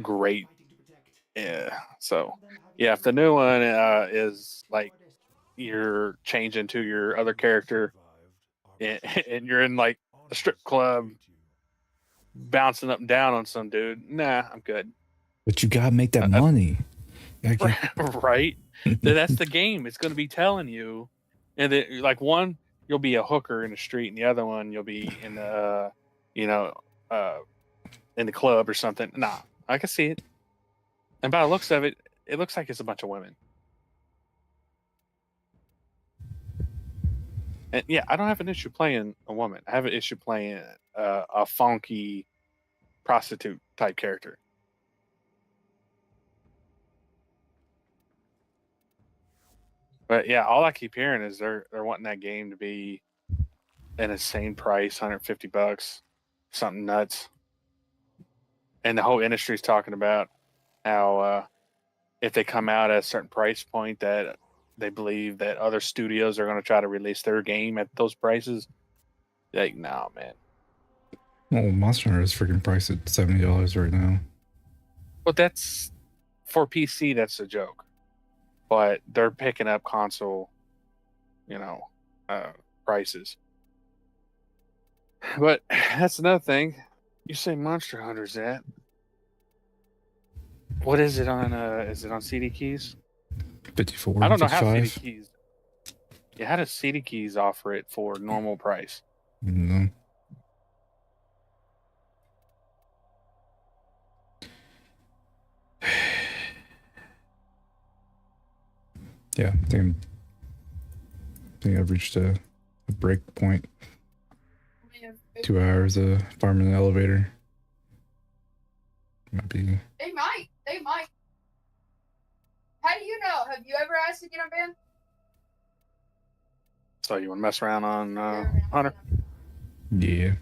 great. Yeah. So, yeah, if the new one is like you're changing to your other character, and you're in like a strip club bouncing up and down on some dude, nah, I'm good. But you gotta make that money. Right? That's the game. It's going to be telling you, and then like one, you'll be a hooker in the street, and the other one, you'll be in the, you know, in the club or something. Nah, I can see it. And by the looks of it, it looks like it's a bunch of women. And yeah, I don't have an issue playing a woman. I have an issue playing a funky prostitute type character. But yeah, all I keep hearing is they're wanting that game to be an insane price, $150, something nuts. And the whole industry's talking about how if they come out at a certain price point, that they believe that other studios are going to try to release their game at those prices. Like, no, man. Well, Monster Hunter is freaking priced at $70 right now. But that's for PC. That's a joke. But they're picking up console, prices. But that's another thing. You say Monster Hunter's at. What is it on? Is it on CD keys? 54. I don't know how CD 55. keys. Yeah, how does CD keys offer it for normal price? No. Yeah, I think I've reached a break point. 2 hours of farming the elevator. Might be. They might. They might. How do you know? Have you ever asked to get on band? So you want to mess around on Hunter? Yeah.